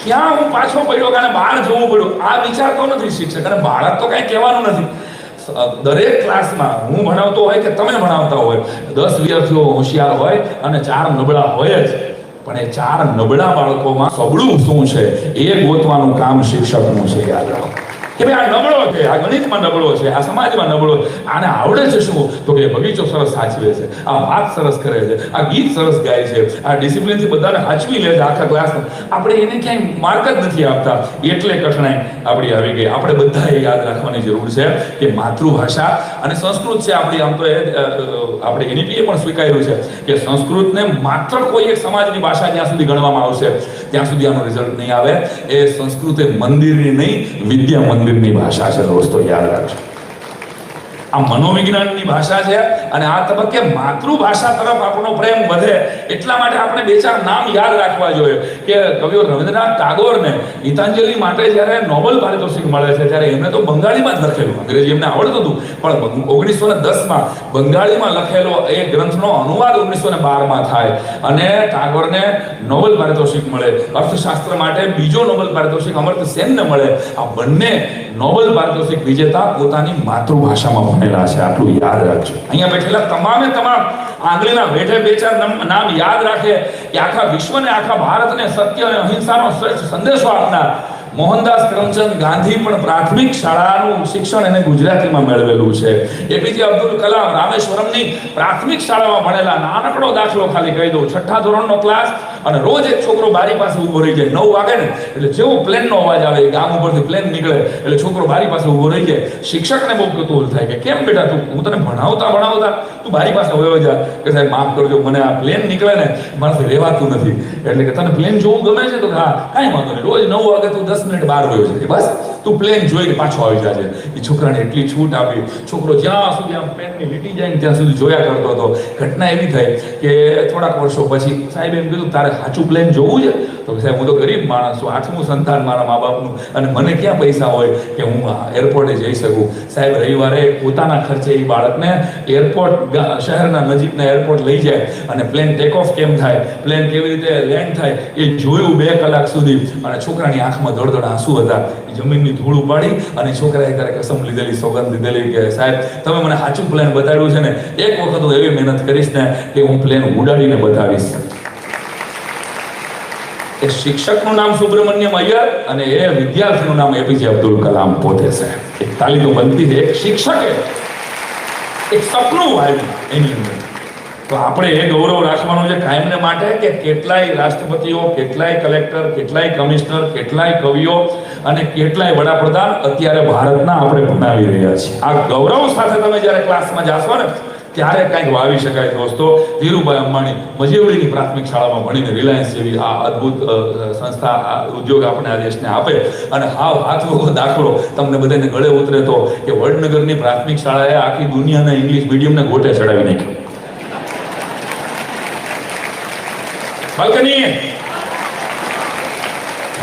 ક્યાં હું પાછો પડ્યો કે બહાર જવું પડ્યું? આ વિચારતો નથી શિક્ષક. અને બાળક તો કઈ કહેવાનું નથી. દરેક ક્લાસમાં હું ભણાવતો હોય કે તમે ભણાવતા હોય, 10 વિદ્યાર્થીઓ હોશિયાર હોય અને 4 નબળા હોય જ, પણ એ 4 નબળા બાળકોમાં સબળું શું છે એ ગોતવાનું કામ શિક્ષકનું છે. યાદ રાખો કે ભાઈ આ નબળો છે, આ ગણિતમાં નબળો છે, આ સમાજમાં નબળો છે, આને આવડે છે શું? તો કે બગીચો સરસ સાચવે છે, આ વાત સરસ કરે છે, આ ગીત સરસ ગાય છે, આ ડિસિપ્લિનથી બધાને સાચવી લે છે આખા ક્લાસમાં. આપણે એને ક્યાંય માર્ક જ નથી આપતા એટલે કઠણાઈ આપણી આવી ગઈ. આપણે બધાએ યાદ રાખવાની જરૂર છે કે માતૃભાષા અને સંસ્કૃત છે આપણી. આમ તો આપણે એનઈપીએ પણ સ્વીકાર્યું છે કે સંસ્કૃતને માત્ર કોઈ એક સમાજની ભાષા જ્યાં સુધી ગણવામાં આવશે ત્યાં સુધી આનો રિઝલ્ટ નહીં આવે. એ સંસ્કૃત એ મંદિરની નહીં, વિદ્યા મંદિરની ભાષા છે. દોસ્તો યાદ રાખજો, આ મનોવિજ્ઞાનની ભાષા છે અને આ તબક્કે માતૃભાષા તરફ આપણો પ્રેમ વધે એટલા માટે આપણે 2-4 નામ યાદ રાખવા જોઈએ કે કવિઓ રવિન્દ્રનાથ ટાગોરને ગીતાંજલિ માટે જ્યારે નોબેલ પારિતોષિક મળે છે ત્યારે એમને તો બંગાળીમાં જ લખેલું, અંગ્રેજી એમને આવડતું હતું, પણ 1910માં બંગાળીમાં લખેલો એ ગ્રંથનો અનુવાદ 1912માં થાય અને ટાગોરને નોબેલ પારિતોષિક મળે. અર્થશાસ્ત્ર માટે બીજો નોબેલ પારિતોષિક અમર્ત્ય સેનને મળે. આ બંને નોબેલ પારિતોષિક વિજેતા પોતાની માતૃભાષામાં ભણેલા છે. આટલું યાદ રાખજો. અહીંયા બેઠેલા તમામ આંગળીના વેઢે 2-4 નામ યાદ રાખે કે આખા વિશ્વને, આખા ભારતને સત્ય અને અહિંસાનો શ્રેષ્ઠ સંદેશો આપનાર મોહનદાસ કરમચંદ ગાંધી પણ પ્રાથમિક શાળાનું શિક્ષણ એને ગુજરાતીમાં મેળવેલું છે. એપીજે અબ્દુલ કલામ રામેશ્વરમની પ્રાથમિક શાળામાં ભણેલા. નાનકડો દાખલો ખાલી કહી દઉં, 6ઠ્ઠા ધોરણનો ક્લાસ અને રોજ એક છોકરો બારી પાસે ઊભો રહી જાય. 9 વાગે ને એટલે જેવો પ્લેનનો અવાજ આવે, ગામ ઉપરથી પ્લેન નીકળે એટલે છોકરો બારી પાસે ઊભો રહી જાય. શિક્ષકને બહુ કુતૂહલ થાય કે કેમ બેટા હું તને ભણાવતા તું બારી પાસે વયો જા કે સાહેબ માફ કરજો મને આ પ્લેન નીકળે ને મારાથી રહેવાતું નથી. એટલે કે તને પ્લેન જોવું ગમે છે? તો હા કાંઈ વાંધો નહીં, રોજ 9 વાગે તું 10 મિનિટ બહાર વયો છે, બસ તું પ્લેન જોઈને પાછો આવી જાજે. એ છોકરાને એટલી છૂટ આપી. છોકરો જ્યાં સુધી આમ પ્લેનની લીટી જાય ને ત્યાં સુધી જોયા કરતો હતો. ઘટના એવી થઈ કે થોડાક વર્ષો પછી સાહેબ એમ કીધું તારે સાચું પ્લેન જોવું છે? તો સાહેબ હું તો ગરીબ માણસ છું, 8મું સંતાન મારા મા બાપનું, અને મને ક્યાં પૈસા હોય કે હું એરપોર્ટે જઈ શકું. સાહેબ રવિવારે પોતાના ખર્ચે એ બાળકને એરપોર્ટ, શહેરના નજીકના એરપોર્ટ લઈ જાય અને પ્લેન ટેક ઓફ કેમ થાય, પ્લેન કેવી રીતે લેન્ડ થાય એ જોયું 2 કલાક સુધી. અને છોકરાની આંખમાં દોડ આંસુ હતા. જમીનની ધૂળ ઉપાડી અને છોકરાએ ત્યારે કસમ લીધેલી, સોગંદ લીધેલી કે સાહેબ તમે મને સાચું પ્લેન બતાવ્યું છે ને, એક વખત હું એવી મહેનત કરીશ ને કે હું પ્લેન ઉડાડીને બતાવીશ. એક શિક્ષકનું નામ સુબ્રમણ્યમ અય્યર અને એ વિદ્યાર્થીનું નામ એપીજે અબ્દુલ કલામ પોતે છે. એક તાલી તો બનતી છે. એક શિક્ષકે એક સપનું વાવ્યું એની અંદર. તો આપણે એ ગૌરવ રાખવાનું છે કાયમને માટે કે કેટલાય રાષ્ટ્રપતિઓ, કેટલાય કલેક્ટર, કેટલાય કમિશનર, કેટલાય કવિઓ અને કેટલાય વડાપ્રધાન અત્યારે ભારતના આપણે ભણાવી રહ્યા છીએ. આ ગૌરવ સાથે તમે જ્યારે ક્લાસમાં જાશો ને ત્યારે કંઈક વાવી શકાય દોસ્તો. ધીરુભાઈ અંબાણી મજેવડીની પ્રાથમિક શાળામાં ભણીને રિલાયન્સ જેવી આ અદ્ભુત સંસ્થા, આ ઉદ્યોગ આપણે આ દેશને આપે. અને હાવ હાથવો દાખલો તમને બધાને ગળે ઉતરે તો કે વડનગરની પ્રાથમિક શાળાએ આખી દુનિયાના ઇંગ્લિશ મીડિયમને ગોટે ચડાવી નાખ્યું. બાલ્કની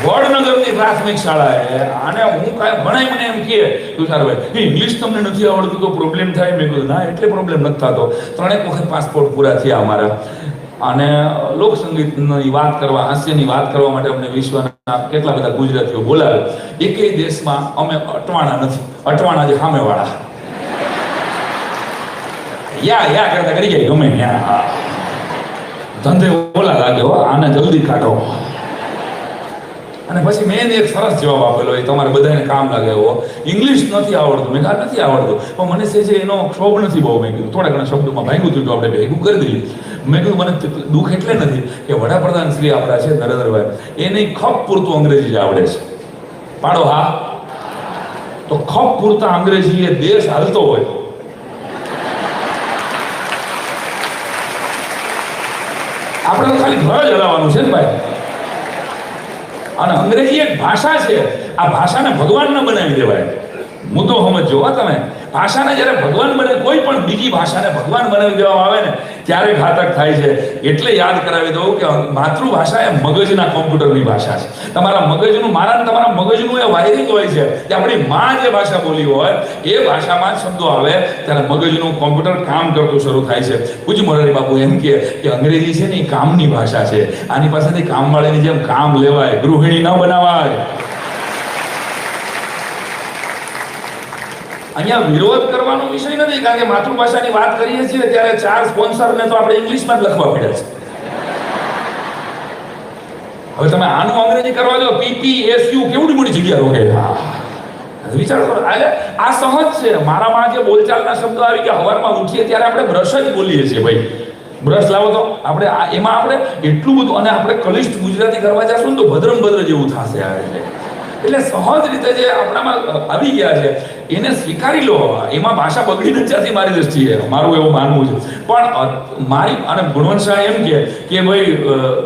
વડનગરની પ્રાથમિક શાળાએ આને હું કાંઈ ભણાય મને એમ કહે તુષારભાઈ ઇંગ્લિશ તમને નથી આવડતું તો પ્રોબ્લેમ થાય. મેં કીધું ના, એટલે પ્રોબ્લેમ નથી થતો. 3 વખત પાસપોર્ટ પૂરા થયા અમારા. અને લોકસંગીતની વાત કરવા, હાસ્યની વાત કરવા માટે અમને વિશ્વના કેટલા બધા ગુજરાતીઓ બોલાવે. એકેય દેશમાં અમે અટવાણા નથી. અટવાણા જે સામેવાળા યા કરતા કરી જાય ગમે ત્યાં. ધંધે બોલા લાગ્યો આને જલ્દી કાઢો. અને પછી મેં એક સરસ જવાબ આપેલો, એ તમારે બધાને કામ લાગે એવો. ઇંગ્લિશ નથી આવડતું. મેં કહ્યું નથી આવડતું, પણ મને છે એનો ક્ષોભ નથી બહુ. મેં કીધું થોડા ઘણા શબ્દોમાં ભાંગ્યું હતું, આપણે ભેગું કરી દઈએ. મેં કીધું મને દુઃખ એટલે નથી કે વડાપ્રધાન શ્રી આપણા છે નરેન્દ્રભાઈ, એને ખપ પૂરતું અંગ્રેજી જ આવડે છે. પાડો હા. તો ખપ પૂરતા અંગ્રેજી એ દેશ હાલતો હોય. આપણે તો ખાલી ઘર જ હલાવવાનું છે ને ભાઈ. અને અંગ્રેજી એક ભાષા છે. આ ભાષાને ભગવાન ન બનાવી દેવાય. મુદ્દો સમજો તમે. ભાષાને જ્યારે ભગવાન બને, કોઈ પણ બીજી ભાષાને ભગવાન બનાવી દેવામાં આવે ને ત્યારે ઘાતક થાય છે. એટલે યાદ કરાવી દઉં કે માતૃભાષા એ મગજના કોમ્પ્યુટરની ભાષા છે. તમારા મગજનું, મારા તમારા મગજનું એ વાયરિંગ હોય છે કે આપણી માં જે ભાષા બોલી હોય એ ભાષામાં જ શબ્દો આવે ત્યારે મગજનું કોમ્પ્યુટર કામ કરતું શરૂ થાય છે. પૂજ મોરારી બાપુ એમ કે અંગ્રેજી છે ને એ કામની ભાષા છે. આની પાસેથી કામવાળીની જેમ કામ લેવાય, ગૃહિણી ન બનાવાય. અહીંયા વિરોધ કરવાનો વિષય નથી, કારણ કે માતૃભાષાની વાત કરીએ છીએ ત્યારે 4 સ્પોન્સરને તો આપણે ઇંગ્લિશમાં જ લખવા પડે છે. હવે તમે આનું અંગ્રેજી કરવા દો, PPSU કેવડી મોટી જગ્યા રોકે. વિચારો કરો. આ સહજ છે. મારામાં જે બોલચાલના શબ્દો આવી ગયા, સવારમાં ઉઠીએ ત્યારે આપણે બ્રશ જ બોલીએ છીએ ભાઈ. બ્રશ લાવો તો આપણે એમાં આપણે એટલું બધું, અને આપણે કલિષ્ઠ ગુજરાતી કરવા જશું ને તો ભદ્રમ ભદ્ર જેવું થશે. એટલે સહજ રીતે જે આપણામાં આવી ગયા છે એને સ્વીકારી લો. એમાં ભાષા બગડી નથી જતી મારી દ્રષ્ટિએ, મારું એવું માનવું છે. પણ મારી અને ગુણવંત શાહ એમ કે ભાઈ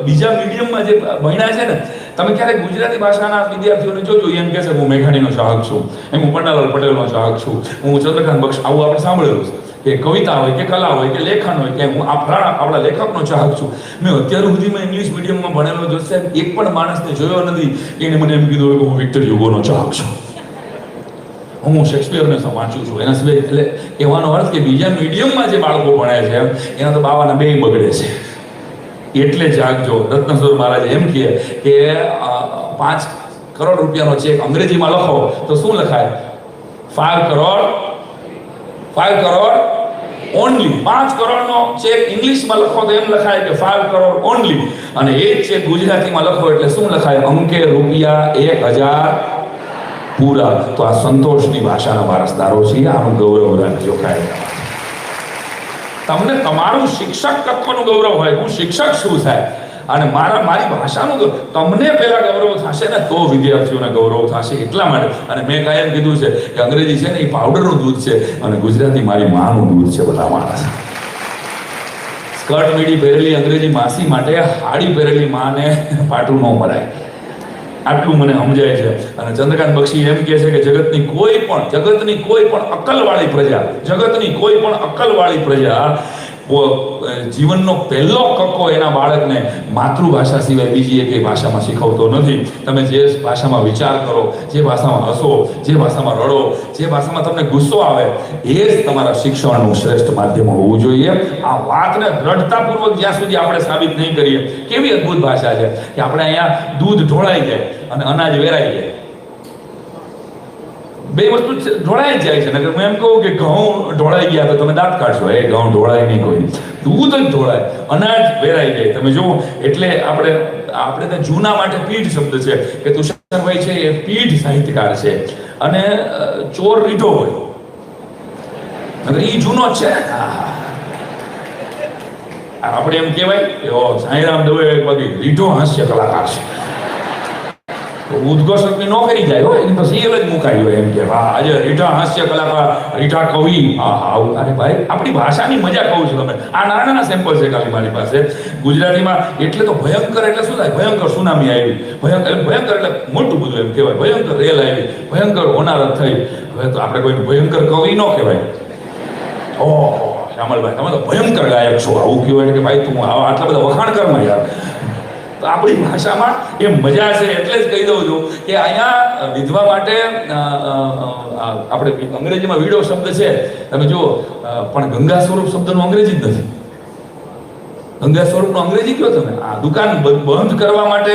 બીજા મીડિયમમાં જે ભણ્યા છે ને, તમે ક્યારેક ગુજરાતી ભાષાના વિદ્યાર્થીઓને જોજો, એમ કહે છે હું મેઘાણીનો ચાહક છું, એમ હું પન્નાલાલ પટેલનો ચાહક છું, હું ચંદ્રકાંત બક્ષ, આવું આપણે સાંભળેલું છે કે કવિતા હોય કે કલા હોય કે લેખન હોય કે હું આપણા લેખકનો ચાહક છું. મેં અત્યાર સુધીમાં ઇંગ્લિશ મીડિયમમાં ભણેલો જો સાહેબ એક પણ માણસને જોયો નથી એને મને એમ કીધું કે હું વિક્ટર હ્યુગોનો ચાહક છું, હું શેક્સપિયરને વાંચું છું. એના સિવાય એટલે કહેવાનો અર્થ કે બીજા મીડિયમમાં જે બાળકો ભણે છે એના તો બાવાના 2 બગડે છે. એટલે જાગજો. રત્નસુર મહારાજ એમ કહે કે 5 કરોડ રૂપિયાનો ચેક અંગ્રેજીમાં લખો તો શું લખાય? 5 કરોડ ઓનલી. 5 કરોડનો ચેક ઇંગ્લિશમાં લખો તો એમ લખાય કે 5 કરોડ ઓનલી. અને એ જ ચેક ગુજરાતીમાં લખો એટલે શું લખાય? અંકે રૂપિયા 1000 પૂરા. તો આ સંતોષની ભાષાના વારસદારો છીએ. આનું ગૌરવ રાખજો. તમને તમારું શિક્ષક તત્વનું ગૌરવ હોય, હું શિક્ષક છું સાહેબ, અને મારી ભાષાનું તમને પહેલા ગૌરવ થશે ને તો વિદ્યાર્થીઓને ગૌરવ થશે. એટલા માટે અને મેં કાયમ કીધું છે કે અંગ્રેજી છે ને એ પાવડરનું દૂધ છે અને ગુજરાતી મારી માનું દૂધ છે. બધા માણસ સ્કર્ટ મીડી પહેરેલી અંગ્રેજી માસી માટે હાડી પહેરેલી માને પાટું ન મરાય. આટલું મને સમજાય છે. અને ચંદ્રકાંત બક્ષી એમ કહે છે કે જગતની કોઈ પણ અક્કલવાળી પ્રજા જીવનનો પહેલો કક્કો એના બાળકને માતૃભાષા સિવાય બીજી એકેય ભાષામાં શીખવતો નથી. તમે જે ભાષામાં વિચાર કરો, જે ભાષામાં હસો, જે ભાષામાં રડો, જે ભાષામાં તમને ગુસ્સો આવે, એ જ તમારા શિક્ષણનું શ્રેષ્ઠ માધ્યમ હોવું જોઈએ. આ વાતને દ્રઢતાપૂર્વક જ્યાં સુધી આપણે સાબિત નહીં કરીએ, કેવી અદ્ભુત ભાષા છે કે આપણે અહીંયા દૂધ ઢોળાઈ જાય અને અનાજ વેરાઈ જાય. 2 વસ્તુ ઢોળાઈ જ જાય છે. નકર હું એમ કહું કે ઘઉં ઢોળાઈ ગયા તો તમે દાંત કાઢશો. એ ઘઉં ઢોળાય નહીં કોઈ. દૂધ જ ઢોળાય, અનાજ વેરાઈ જાય. તમે જુઓ એટલે આપણે ત્યાં જૂના માટે પીઢ શબ્દ છે કે તુષારભાઈ છે એ પીઢ સાહિત્યકાર છે અને ચોર રીઢો હોય. નકર એ જૂનો જ છે. આપણે એમ કહેવાય કે સાંઈરામ દવે રીઢો હાસ્ય કલાકાર છે. તો ઉદ્ઘોષકની નોકરી જાય હોય એની તો સીએલ જ મુકાઈ હોય એમ કે વાહ આજે રીઠા હાસ્ય કલાકાર, રીઠા કવિ, હા આવું. અરે ભાઈ આપણી ભાષાની મજા કહું છું તમે. આ નાના નાના સેમ્પલ છે ખાલી મારી પાસે. ગુજરાતીમાં એટલે તો ભયંકર એટલે શું થાય? ભયંકર સુનામી આવી, ભયંકર એટલે મોટું બધું એમ કહેવાય. ભયંકર રેલ આવી, ભયંકર હોનારત થઈ. હવે તો આપણે કોઈ ભયંકર કવિ ન કહેવાય. ઓહો શ્યામલભાઈ તમે તો ભયંકર ગાયક છો, આવું કહેવાય કે ભાઈ તું આટલા બધા વખાણ કરમાં યાર. તો આપણી ભાષામાં એ મજા છે એટલે જ કહી દઉં છું કે અહીંયા વિધવા માટે આપણે અંગ્રેજીમાં વિડો શબ્દ છે તમે જુઓ, પણ ગંગા સ્વરૂપ શબ્દનું અંગ્રેજી જ નથી. ગંગા સ્વરૂપનું અંગ્રેજી કયો તમે? આ દુકાન બંધ કરવા માટે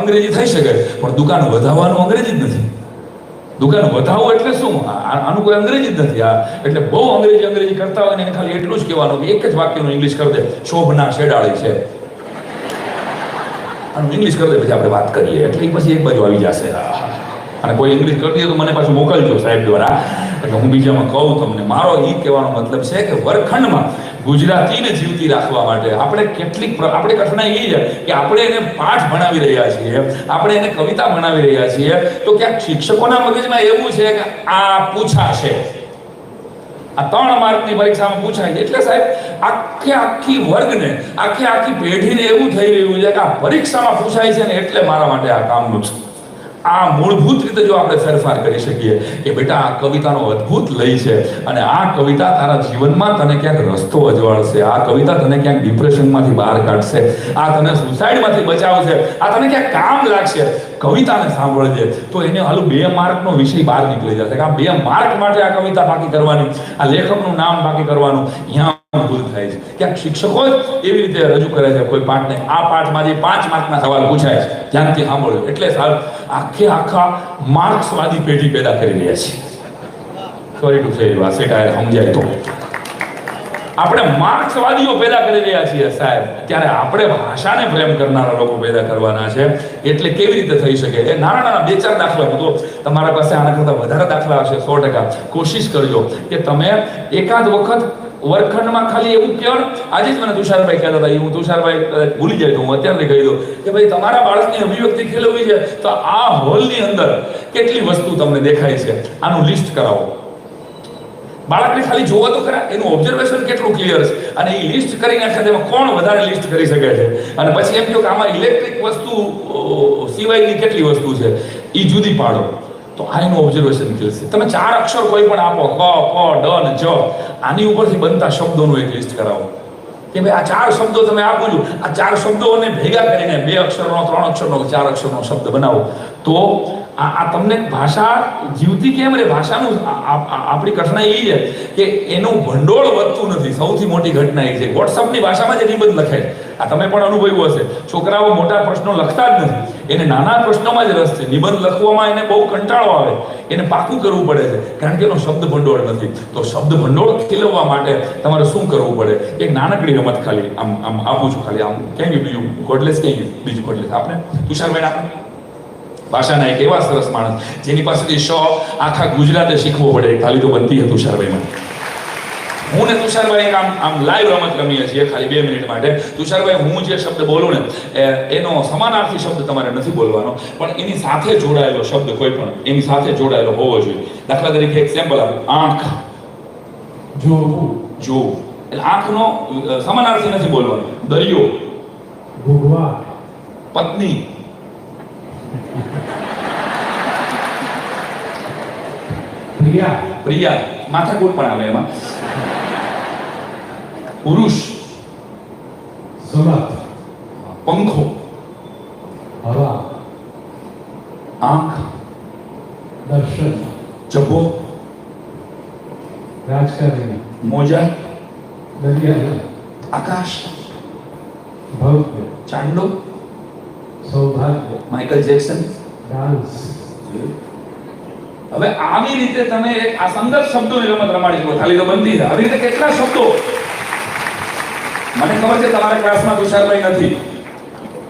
અંગ્રેજી થઈ શકે, પણ દુકાન વધાવવાનું અંગ્રેજી જ નથી. દુકાન વધાવો એટલે શું? આનું કોઈ અંગ્રેજી જ નથી. આ એટલે બહુ અંગ્રેજી કરતા હોય ને એને ખાલી એટલું જ કહેવાનું કે એક જ વાક્યનું ઇંગ્લિશ કરી દે, શોભના શેડાળી છે. આનું ઇંગ્લિશ કરી દે પછી આપણે વાત કરીએ એટલે પછી એક બાજુ આવી જશે. અને કોઈ ઇંગ્લિશ કરી દે તો મને પાછું મોકલજો સાહેબ દ્વારા, એટલે હું બીજામાં કહું તમને. મારો એ કહેવાનો મતલબ છે કે વર્ગખંડમાં ગુજરાતીને જીવતી રાખવા માટે આપણે આપણે કઠણાઈ એ છે કે આપણે એને પાઠ ભણાવી રહ્યા છીએ, આપણે એને કવિતા ભણાવી રહ્યા છીએ, તો ક્યાંક શિક્ષકોના મગજમાં એવું છે કે આ પૂછાશે, આ 3 માર્કની પરીક્ષામાં પૂછાય એટલે સાહેબ આખી વર્ગને આખી પેઢીને એવું થઈ રહ્યું છે કે આ પરીક્ષામાં પૂછાય છે ને એટલે મારા માટે આ કામનું છે. આ મૂળભૂત રીતે જો આપણે ફેરફાર કરી શકીએ કે બેટા આ કવિતાનો અદ્ભુત લય છે અને આ કવિતા તારા જીવનમાં તને ક્યાંક રસ્તો અજવાળશે, આ કવિતા તને ક્યાંક ડિપ્રેશનમાંથી બહાર કાઢશે, આ તને સુસાઇડમાંથી બચાવશે, આ તને ક્યાંક કામ લાગશે. કવિતાને સાંભળજે તો એને હાલું 2 માર્કનો વિષય બહાર નીકળી જશે કે આ 2 માર્ક માટે આ કવિતા બાકી કરવાની, આ લેખકનું નામ બાકી કરવાનું. અહીંયા ભૂલ થાય છે. ક્યાંક શિક્ષકો જ એવી રીતે રજૂ કરે છે કોઈ પાઠને, આ પાઠમાં જે 5 માર્કના સવાલ પૂછાય છે ધ્યાનથી સાંભળો, એટલે સાહેબ આખા માર્ક્સવાદી પેઢી પેદા કરી રહ્યા છે. સોરી ટુ સે સેટાયર સમજાય તો આપણે માર્ક્સવાદીઓ પેદા કરી રહ્યા છીએ સાહેબ. ત્યારે આપણે ભાષાને પ્રેમ કરનારા લોકો પેદા કરવાના છે. એટલે કેવી રીતે થઈ શકે? એ નાના 2-4 દાખલા હું તો તમારા પાસે આના કરતાં વધારે દાખલા હશે 100%. કોશિશ કરજો કે તમે એકાદ વખત વર્ગખંડમાં ખાલી એવું કહેવાનું. આજે જ મને તુષારભાઈ કહેતા હતા, હું તુષારભાઈ ભૂલી જાય તો હું અત્યારે કહી દઉં કે ભાઈ તમારા બાળકની અભિવ્યક્તિ ખેલવી છે તો આ હોલની અંદર કેટલી વસ્તુ તમને દેખાય છે આનું લિસ્ટ કરાવો. બાળકને ખાલી જોવો તો ખરા, એનું ઓબ્ઝર્વેશન કેટલું ક્લિયર છે અને એ લિસ્ટ કરી નાખે તેમાં કોણ વધારે લિસ્ટ કરી શકે છે. અને પછી એમ કહો કે આમાં ઇલેક્ટ્રિક વસ્તુ સિવાયની કેટલી વસ્તુ છે એ જુદી પાડો, તો આ એનું ઓબ્ઝર્વેશન ખીલશે. તમે 4 અક્ષર કોઈ પણ આપો, ક, પ, ડ અને જ, આની ઉપરથી બનતા શબ્દોનું એક લિસ્ટ કરાવો કે ભાઈ આ 4 શબ્દો તમે આપો છો, આ 4 શબ્દોને ભેગા કરીને 2 અક્ષરનો, 3 અક્ષરનો, 4 અક્ષરનો શબ્દ બનાવો. તો આ તમને ભાષા જીવતી કેમ રે? ભાષાનું આપણી કઠણાઈ એ છે કે એનું ભંડોળ વધતું નથી. સૌથી મોટી ઘટના એ છે વોટ્સઅપની ભાષામાં જે નિબંધ લખે, આ તમે પણ અનુભવ્યું હશે. છોકરાઓ મોટા પ્રશ્નો લખતા જ નથી, એને નાના પ્રશ્નોમાં જ રસ છે. નિબંધ લખવામાં એને બહુ કંટાળો આવે, એને પાકું કરવું પડે છે કારણ કે એનો શબ્દ ભંડોળ નથી. તો શબ્દ ભંડોળ ખીલવવા માટે તમારે શું કરવું પડે? એક નાનકડી રમત ખાલી આમ આપું છું, ખાલી આમ ક્યાં ગયું બીજું કોડલેસ, ક્યાં ગયું બીજું કોડલેસ? આપણે તુષારભાઈ આપણે ભાષાના એક એવા સરસ માણસ જેની પાસેથી આખા ગુજરાતે શીખવો પડે, ખાલી તો બનતી હતી તુષારભાઈમાં. હું ને તુષારભાઈ આમ લાઈવ રમત રમીએ છીએ ખાલી 2 મિનિટ માટે. તુષારભાઈ હું જે શબ્દ બોલું ને એનો સમાનાર્થી શબ્દ તમારે નથી બોલવાનો, પણ એની સાથે જોડાયેલો શબ્દ કોઈ પણ એની સાથે જોડાયેલો હોવો જોઈએ. દાખલા તરીકે એક સેમ્પલ આપું, આંખ, જોવું. એટલે આંખનો સમાનાર્થી નથી બોલવાનો. દરિયો, ભગવા, પત્ની, પ્રિયા, માથાકૂટ પણ આવે એમાં. પુરુષ, સમત, પંખો, હવા, આંખ, દર્શન, જભો, રાજકારણી, મોજા, દરિયા, આકાશ, ભવ્ય, ચાંદલો, સૌભાગ્ય, માઇકલ જેક્સન, ડાન્સ. હવે આવી રીતે તમે આ સંગત શબ્દોની રમત રમાડી શકો, ખાલી તો બનતી છે. આવી રીતે કેટલા શબ્દો મને ખબર છે તમારા ક્લાસમાં તુષારભાઈ નથી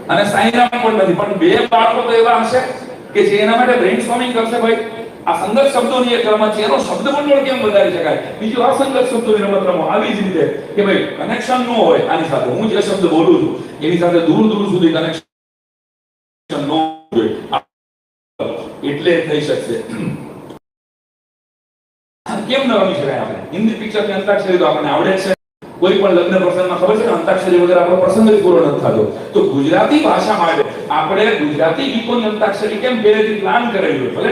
અને સાઈરામ પણ નથી, પણ 2 બાળકો તો એવા હશે કે જે એના માટે બ્રેઇનસ્ટોર્મિંગ કરશે. ભાઈ આ સંગત શબ્દોની એક રમત છે, એનો શબ્દ ભંડોળ કેમ વધારી શકાય? બીજું અસંગત શબ્દોની રમત રમો આવી જ રીતે કે ભાઈ કનેક્શન ન હોય આની સાથે. હું જે શબ્દ બોલું છું એની સાથે દૂર સુધી કનેક્શન ન હોય. એટલે થઈ શકશે. કેમ ન રમી શકાય આપણે? હિન્દી પિક્ચર ની અંતાક્ષરી તો આપણને આવડે છે. કોઈ પણ લગ્ન પ્રસંગમાં ખબર છે ને અંતાક્ષરી વગર આપણો પ્રસંગ જ પૂરો નથી થતો. તો ગુજરાતી ભાષા માટે આપણે ગુજરાતી ગીતોની અંતાક્ષરી કેમ પહેલેથી પ્લાન કરેલું? ભલે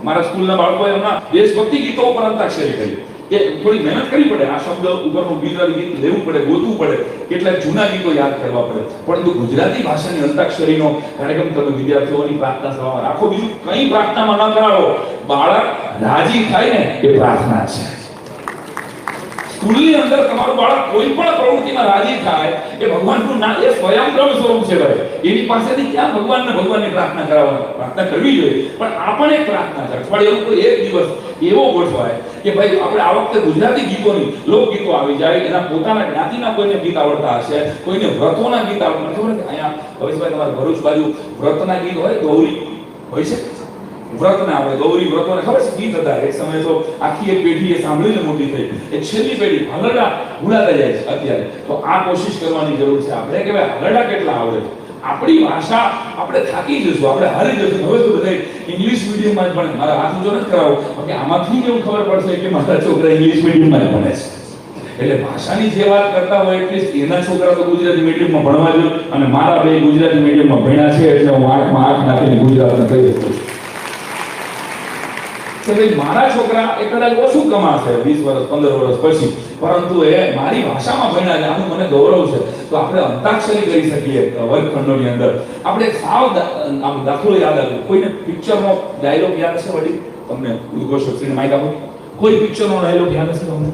મારા સ્કૂલના બાળકોએ હમણાં દેશભક્તિ ગીતો ઉપર અંતાક્ષરી કરી કે થોડી મહેનત કરવી પડે, આ શબ્દ ઉપરનું ગુજરાતી ગીત લેવું પડે, ગોતવું પડે, કેટલાક જૂના ગીતો યાદ કરવા પડે. પરંતુ ગુજરાતી ભાષાની અંતાક્ષરીનો કાર્યક્રમ તમે વિદ્યાર્થીઓની પ્રાર્થના સભામાં રાખો. બીજું કંઈ પ્રાર્થનામાં ન કરાવો, બાળક રાજી થાય ને એ પ્રાર્થના છે. સ્કૂલની અંદર તમારું બાળક કોઈ પણ પ્રવૃત્તિમાં રાજી થાય એ ભગવાનનું નામ, એ સ્વયંભ્રમ સ્વરૂપ છે ભાઈ. એની પાસેથી ક્યાં ભગવાનની પ્રાર્થના કરાવવાની? પ્રાર્થના કરવી જોઈએ, પણ આ પણ એક પ્રાર્થના છે. અઠવાડિયાનો કોઈ એક દિવસ એવો ગોઠવાય કે ભાઈ આપણે આ વખતે ગુજરાતી ગીતોની લોકગીતો આવી જાય. એના પોતાના જ્ઞાતિના કોઈને ગીત આવડતા હશે, કોઈને વ્રતોના ગીત આવડતા. ખબર છે અહીંયા ભવિષ્યભાઈ તમારા ભરૂચ બાજુ વ્રતના ગીત હોય, ગૌરી હોય છે, વ્રતના આપણે ગૌરી વ્રતોને ખબર છે ગીત હતા. એક સમય તો આખી એક પેઢી એ સાંભળીને મોટી થઈ. એ છેલ્લી પેઢી હલડા ભૂલાતા જાય છે અત્યારે. તો આ કોશિશ કરવાની જરૂર છે આપણે કે ભાઈ હલડા કેટલા આવડે. આપણી ભાષા આપણે થાકી જશું, આપણે હારી જશું. હવે તો બધા ઇંગ્લિશ મીડિયમમાં જ ભણે. મારા હાથ ઊંચો નથી કરાવો કે આમાંથી કેવું ખબર પડશે કે મારા છોકરા ઇંગ્લિશ મીડિયમમાં જ ભણે છે. એટલે ભાષાની જે વાત કરતા હોય એટલીસ્ટ એના છોકરા તો ગુજરાતી મીડિયમમાં ભણવા જોઈએ. અને મારા બે ગુજરાતી મીડિયમમાં ભણ્યા છે એટલે હું આંખમાં આંખ નાખીને ગુજરાતને કહી દઉં છું કે ભાઈ મારા છોકરા એ કદાચ ઓછું કમાશે 20 વર્ષ 15 વર્ષ પછી, પરંતુ એ મારી ભાષામાં ભણ્યા છે, આનું મને ગૌરવ છે. તો આપણે અંતાક્ષરી કરી શકીએ વર્ગખંડોની અંદર. આપણે સાવ આમ દાખલો યાદ આવ્યો. કોઈને પિક્ચરનો ડાયલોગ યાદ છે વડી? તમને ગોશોક્ષીને માહિતી આપો. કોઈ પિક્ચરનો ડાયલોગ યાદ હશે તમને?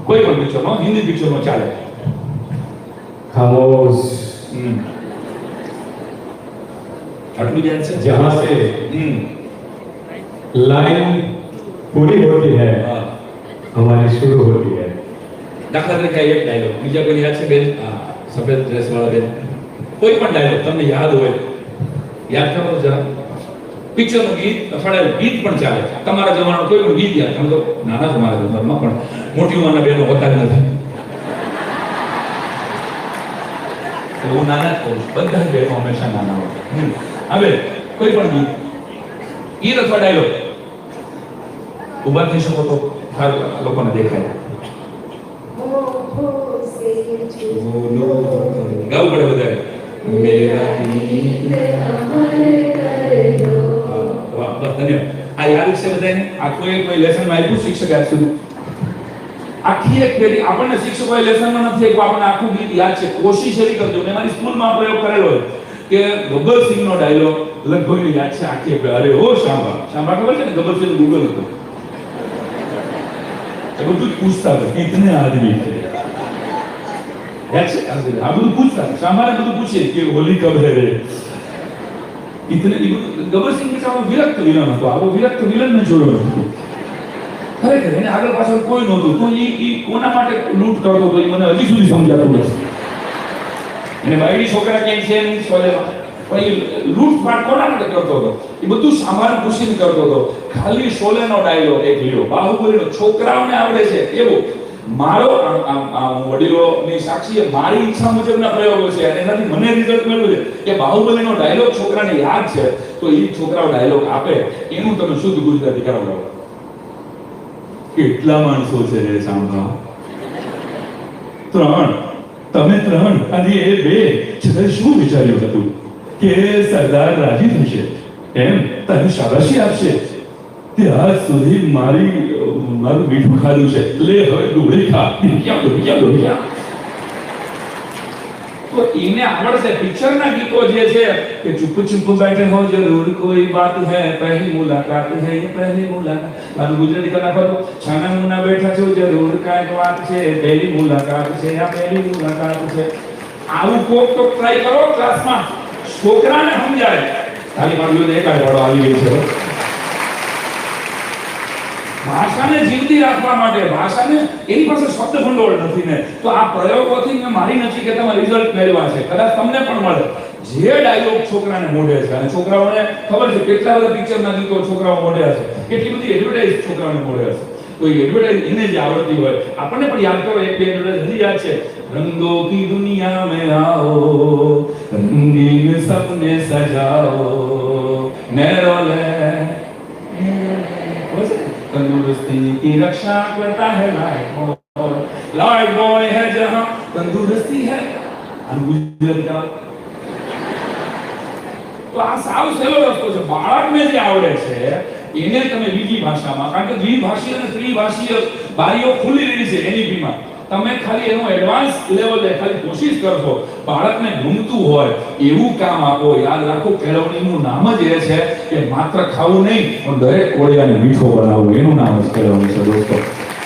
કોઈ પણ પિક્ચરનો, હિન્દી પિક્ચરનો ચાલે. खामोश આટલું યાદ છે? जहाँ से लाइन पूरी होती है हमारी शुरू होती है. દાખલા તરીકે એક ડાયલોગ બીજા કોઈ યાદ છે બેન? સફેદ ડ્રેસ વાળા બેન, કોઈ પણ ડાયલોગ તમને યાદ હોય યાદ કરો જરા. પિક્ચરનું ગીત અથવા ગીત પણ ચાલે. તમારા જમાનાનું કોઈ પણ ગીત યાદ? તમે તો નાના છો મારા જમાનામાં, પણ મોટી ઉંમરના બહેનો હોતા જ નથી. હું નાના જ કહું છું, બધા જ બહેનો હંમેશા નાના હોય. હવે કોઈ પણ ગીત અથવા ડાયલોગ ઉભા થઈ શકો તો સારું લોકોને દેખાય. ગાવું પડે બધાએ. મેરા દિલ અમર કર દો. વાહ, બસ ધન્યવાદ. આ યાદ છે બધાને? આ કોઈ લેસનમાં આપ્યું શિક્ષક આજ સુધી? આખી એક પેઢી આપણને શિક્ષકોએ લેસનમાં નથી આપ્યું, આપણને આખું ગીત યાદ છે. કોશિશ એવી કરજો. મેં મારી સ્કૂલમાં પ્રયોગ કરેલો હોય કે ગબ્બર સિંહનો ડાયલોગ લગભગ યાદ છે આખી એક. અરે ઓ શાંભા, શાંભા ખબર છે ને? ગબ્બર સિંહ ગૂગલ હતો. એ બધું પૂછતા હતા કિતને આદમી છે, યાદ છે? આ બધું પૂછતા. શાંભાને બધું પૂછે કે હોલી કબ હે રે, ઇતને. ગબ્બર સિંહ કે સામે વિરક્ત વિલન હતો. આવો વિરક્ત વિલન ને જોયો નથી ખરેખર. એને આગળ પાછળ કોઈ નહોતું. તો એ કોના માટે લૂંટ કરતો હતો એ મને હજી સુધી સમજાતું નથી. એને બાયડી છોકરા ક્યાંય છે નહીં સોલેમાં, પણ એ લૂંટફાટ કોના માટે કરતો હતો એ બધું સામાન પૂછીને કરતો હતો. ખાલી શોલેનો ડાયલોગ એક લ્યો, બાહુબલીનો. છોકરાઓને આવડે છે એવો. મારો વડીલોની સાક્ષી મારી ઈચ્છા મુજબના પ્રયોગો છે અને એનાથી મને રિઝલ્ટ મળ્યું છે કે બાહુબલીનો ડાયલોગ છોકરાને યાદ છે તો એ છોકરાઓ ડાયલોગ આપે એનું તમે શુદ્ધ ગુજરાતી કરાવડાવો. કેટલા માણસો છે રે સાંભળવા? 3. તમે 3 અને એ 2 છતાં શું વિચાર્યું હતું કે સરદાર રાજી થશે એમ તને શાબાશી આપશે? ત્યાં સુધી મારું મીઠું ખાધું છે, લે હવે ડુંગળી ખા. ક્યાં તો એને આવડશે. પિક્ચરના ગીતો જે છે કે ચુપ ચુપ બેઠે હો જરૂર કોઈ બાત હે, પહેલી મુલાકાત હે ये પહેલી મુલાકાત. આ ગુજરાતી કલા પર છાના મુના બેઠા છો જરૂર કાંઈક વાત છે, પહેલી મુલાકાત છે, આ પહેલી મુલાકાત છે. આવું કોક તો ટ્રાય કરો ક્લાસમાં, છોકરાને સમજાય. ખાલી મારું એકાદ વાળો આવી ગયું છે. ભાષાને જીવતી રાખવા માટે, ભાષાને એની પાસે શબ્દ ભંડોળ નથી ને, તો આ પ્રયોગોથી મેં મારી નથી કે તમે રિઝલ્ટ મેળવ્યા છે. કદાચ તમને પણ મળે. જે ડાયલોગ છોકરાને મોઢે છે, અને છોકરાઓને ખબર છે કેટલા બધા પિક્ચરના ગીતો છોકરાઓ મોઢે હશે, કેટલી બધી એડવર્ટાઇઝ છોકરાઓને મોઢે હશે. તો એ એડવર્ટાઇઝ એને જે આવડતી હોય, આપણને પણ યાદ કરો. એક બે એડવર્ટાઇઝ હજી યાદ છે. રંગો કી દુનિયા મેં આઓ, રંગીન સપને સજાઓ, નેરોલે तंदुरुस्ती की रक्षा करता है लाइफ बॉय है जहां तंदुरुस्ती है तो आ साव सेलो रस्तो છે બાળકને જે આવડે છે એને તમે બીજી ભાષામાં કારણ કે દ્વિભાષી અને ત્રિભાષીય બારીઓ ખુલી રહી છે એનઈપી માં તમે ખાલી એનો એડવાન્સ લેવલે ખાલી કોશિશ કરશો બાળકને ગમતું હોય એવું કામ આપો યાદ રાખો કેળવણીનું નામ જ એ છે કે માત્ર ખાવું નહીં પણ દરેક કોળિયાને મીઠો બનાવવું એનું નામ જ કેળવણી છે દોસ્તો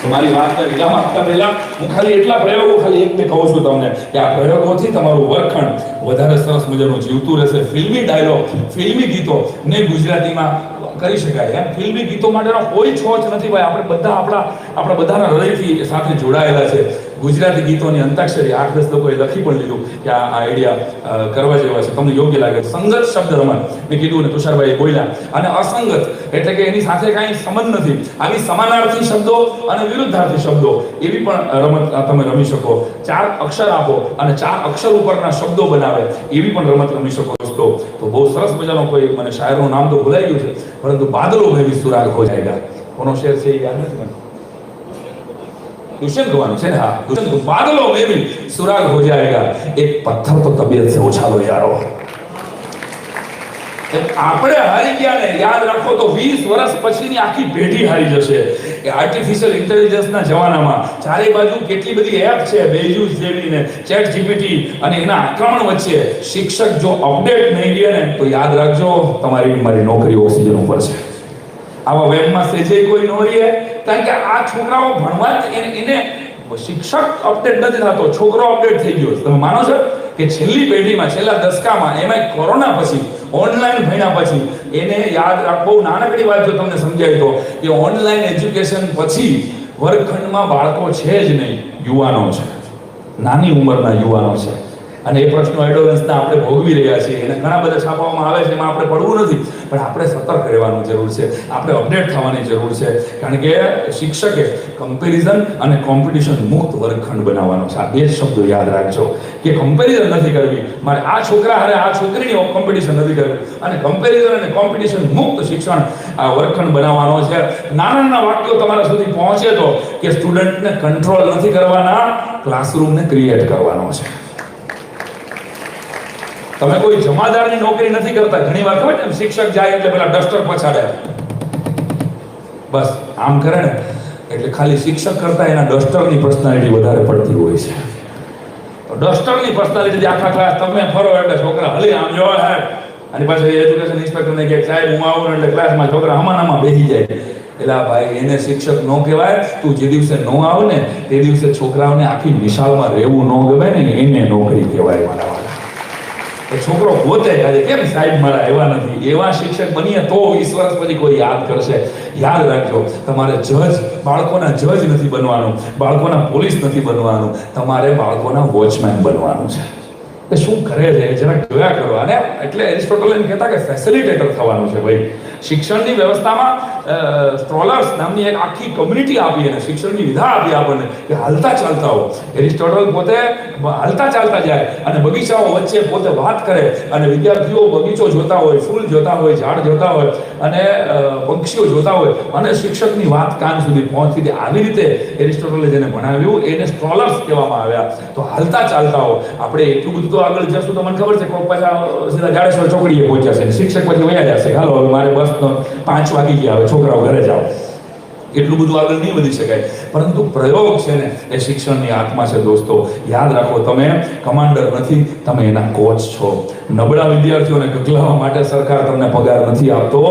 તમારી વાત વિરામ આપતા પહેલા હું ખાલી એટલા પ્રયોગો ખાલી એક બે કહું છું તમને કે આ પ્રયોગોથી તમારું વર્ગખંડ વધારે સરસ મજાનું જીવતું રહેશે ફિલ્મી ડાયલોગ ફિલ્મી ગીતો ને ગુજરાતીમાં કરી શકાય એમ ફિલ્મી ગીતો માટેનો કોઈ છોછ નથી ભાઈ આપણે બધા આપણા બધાના હૃદયથી સાથે જોડાયેલા છે ગુજરાતી ગીતોની અંતાક્ષરી 8-10 લોકોએ લખી પણ લીધું કે આ આઈડિયા કરવા જેવા છે તમને યોગ્ય લાગે સંગત શબ્દ રમત મેં કીધું ને તુષારભાઈ બોલ્યા અને અસંગત એટલે કે એની સાથે કાંઈ સંબંધ નથી આવી સમાનાર્થી શબ્દો અને વિરુદ્ધાર્થી શબ્દો એવી પણ રમત તમે રમી શકો 4 અક્ષર આપો અને 4 અક્ષર ઉપરના શબ્દો બનાવે એવી પણ રમત રમી શકો દોસ્તો તો બહુ સરસ મજાનો કોઈ મને શાયરનું નામ તો ભૂલાઈ ગયું છે પરંતુ બાદલો में भी सुराग हो जाएगा કોનો શેર છે યાદ નથી મને दुष्यंत भगवान से हाँ दुष्यंत बादलों में भी सुराग हो जाएगा एक पत्थर तो तबीयत से उछालो यारो આપણે હારી ગયા ને યાદ રાખો તો 20 વર્ષ પછીની આખી પેઢી હારી જશે કે આર્ટિફિશિયલ ઇન્ટેલિજન્સના જમાનામાં ચારે બાજુ કેટલી બધી એપ છે બેજુસ જેવી ને ચેટ જીપીટી અને એના આક્રમણ વચ્ચે શિક્ષક જો અપડેટ નહીં રહે ને તો યાદ રાખજો તમારી મારી નોકરી ઓક્સિજન ઉપર છે આવા વેબમાં સેજે કોઈ ન રહે કારણ કે આ છોકરાઓ ભણવા એને શિક્ષક અપડેટ નથી થતો છોકરો અપડેટ થઈ ગયો તમે માનો છો કે છેલ્લી પેઢીમાં છેલ્લા દશકામાં એમાં કોરોના પછી ઓનલાઈન ભણ્યા પછી એને યાદ રાખ બહુ નાનકડી વાત જો તમને સમજાય તો કે ઓનલાઈન એજ્યુકેશન પછી વર્ગખંડમાં બાળકો છે જ નહીં યુવાનો છે નાની ઉંમરના યુવાનો છે અને એ પ્રશ્નો એડોલન્સના આપણે ભોગવી રહ્યા છીએ એને ઘણા બધા છાપવામાં આવે છે એમાં આપણે પડવું નથી પણ આપણે સતર્ક રહેવાની જરૂર છે આપણે અપડેટ થવાની જરૂર છે કારણ કે શિક્ષકે કમ્પેરિઝન અને કોમ્પિટિશન મુક્ત વર્ગખંડ બનાવવાનો છે આ બે શબ્દો યાદ રાખજો કે કમ્પેરિઝન નથી કરવી મારે આ છોકરા અને આ છોકરીની કોમ્પિટિશન નથી કરવી અને કમ્પેરિઝન અને કોમ્પિટિશન મુક્ત શિક્ષણ આ વર્ગખંડ બનાવવાનો છે નાના નાના વાક્યો તમારા સુધી પહોંચે તો કે સ્ટુડન્ટને કંટ્રોલ નથી કરવાના ક્લાસરૂમને ક્રિએટ કરવાનો છે તમે કોઈ જમાદારની નોકરી નથી કરતા ઘણી વાર ખબર છે શિક્ષક જાય એટલે પેલા ડસ્ટર પછાડે બસ આમ કરે ને એટલે ખાલી શિક્ષક કરતા એના ડસ્ટરની પર્સનાલિટી વધારે પડતી હોય છે તો ડસ્ટરની પર્સનાલિટી આખા ક્લાસ તમે ફરો એટલે છોકરા હલી આમ જો હે અને પાછળ એજ્યુકેશન ઇન્સ્પેક્ટરને કહે સાહેબ હું આવું એટલે ક્લાસમાં છોકરા હમાનામાં બેસી જાય એટલે ભાઈ એને શિક્ષક નો કહેવાય તું જે દિવસે નો આવ ને તે દિવસે છોકરાઓને આખી નિશાળમાં રહેવું ન ગમે ને એને નોકરી કહેવાય મારા છોકરો પોતે આજે કેમ સાહેબ મારા એવા નથી એવા શિક્ષક બનીએ તો 20 વર્ષ પછી કોઈ યાદ કરશે યાદ રાખજો તમારે જજ બાળકોના જજ નથી બનવાનું બાળકોના પોલીસ નથી બનવાનું તમારે બાળકોના વોચમેન બનવાનું છે એ શું કરે છે જરાક જોયા કરો અને એટલે એરિસ્ટોટલ એમ કહેતા કે ફેસિલિટેટર થવાનું છે ભાઈ શિક્ષણની વ્યવસ્થામાં સ્ટ્રોલર્સ નામની એક આખી કમ્યુનિટી આપી અને શિક્ષણની વિધા આપી આપણને કે હાલતા ચાલતા હો એરિસ્ટોટલ પોતે હાલતા ચાલતા જાય અને બગીચાઓ વચ્ચે પોતે વાત કરે અને વિદ્યાર્થીઓ બગીચો જોતા હોય ફૂલ જોતા હોય ઝાડ જોતા હોય અને પક્ષીઓ જોતા હોય અને શિક્ષકની વાત કાન સુધી પહોંચી દે આવી રીતે એરિસ્ટોટલે જેને ભણાવ્યું એને સ્ટ્રોલર્સ કહેવામાં આવ્યા તો હાલતા ચાલતા હો આપણે એટલું બધું તો આગળ જશું તો મને ખબર છે કોઈ પાછા સીધા જાડેશ્વર ચોકડીએ પહોંચ્યા છે શિક્ષક પછી વયા જશે હાલો હવે મારે બસ 5 વાગી ગયા હવે છોકરાઓ ઘરે જાઓ એટલું બધું આગળ નહીં વધી શકાય પરંતુ પ્રયોગ છે ને એ શિક્ષણની આત્મા છે દોસ્તો યાદ રાખો તમે કમાન્ડર નથી તમે એના કોચ છો નબળા વિદ્યાર્થીઓને ગગલાવવા માટે સરકાર તમને પગાર નથી આપતો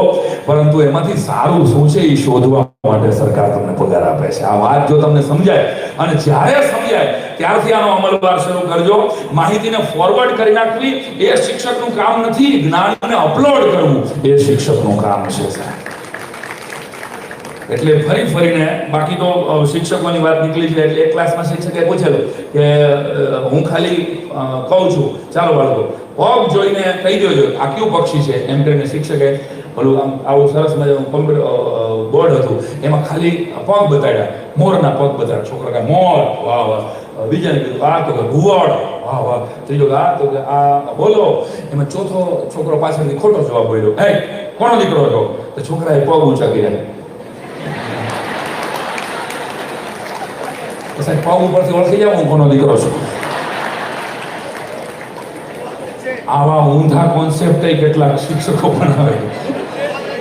પરંતુ એમાંથી સારું શું છે એ શોધવા માટે સરકાર તમને પગાર આપે છે આ વાત જો તમને સમજાય અને જ્યારે સમજાય ત્યારથી આનો અમલવાર શરૂ કરજો માહિતીને ફોરવર્ડ કરી નાખવી એ શિક્ષકનું કામ નથી જ્ઞાનને અપલોડ કરવું એ શિક્ષકનું કામ છે સાહેબ એટલે ફરીને બાકી તો શિક્ષકોની વાત નીકળી છે એટલે એક ક્લાસમાં શિક્ષકે પૂછેલું કે હું ખાલી કહું છું ચાલો બાળકો પગ જોઈને કહી દેજો આ કયું પક્ષી છે એમ કરીને શિક્ષકે ઓલું આમ આવું સરસ મજાનું કમ્પ્યુટર બોર્ડ હતું એમાં ખાલી પગ બતાડ્યા મોરના પગ બતાડ્યા છોકરા કે મોર વાહ વાહ બીજાને કીધું આ તો કે ઘુવડ વાહ વાહ ત્રીજો કે આ તો કે આ બોલો એમાં ચોથો છોકરો પાછળથી ખોટો જવાબ બોલ્યો હે કોનો દીકરો હતો તો છોકરાએ પગ ઊંચા કર્યા કે સાહેબ પગ ઉપરથી ઓળખી જાવ હું કોનો દીકરો છું. આવા ઊંધા કોન્સેપ્ટ કેટલાક શિક્ષકો બનાવે.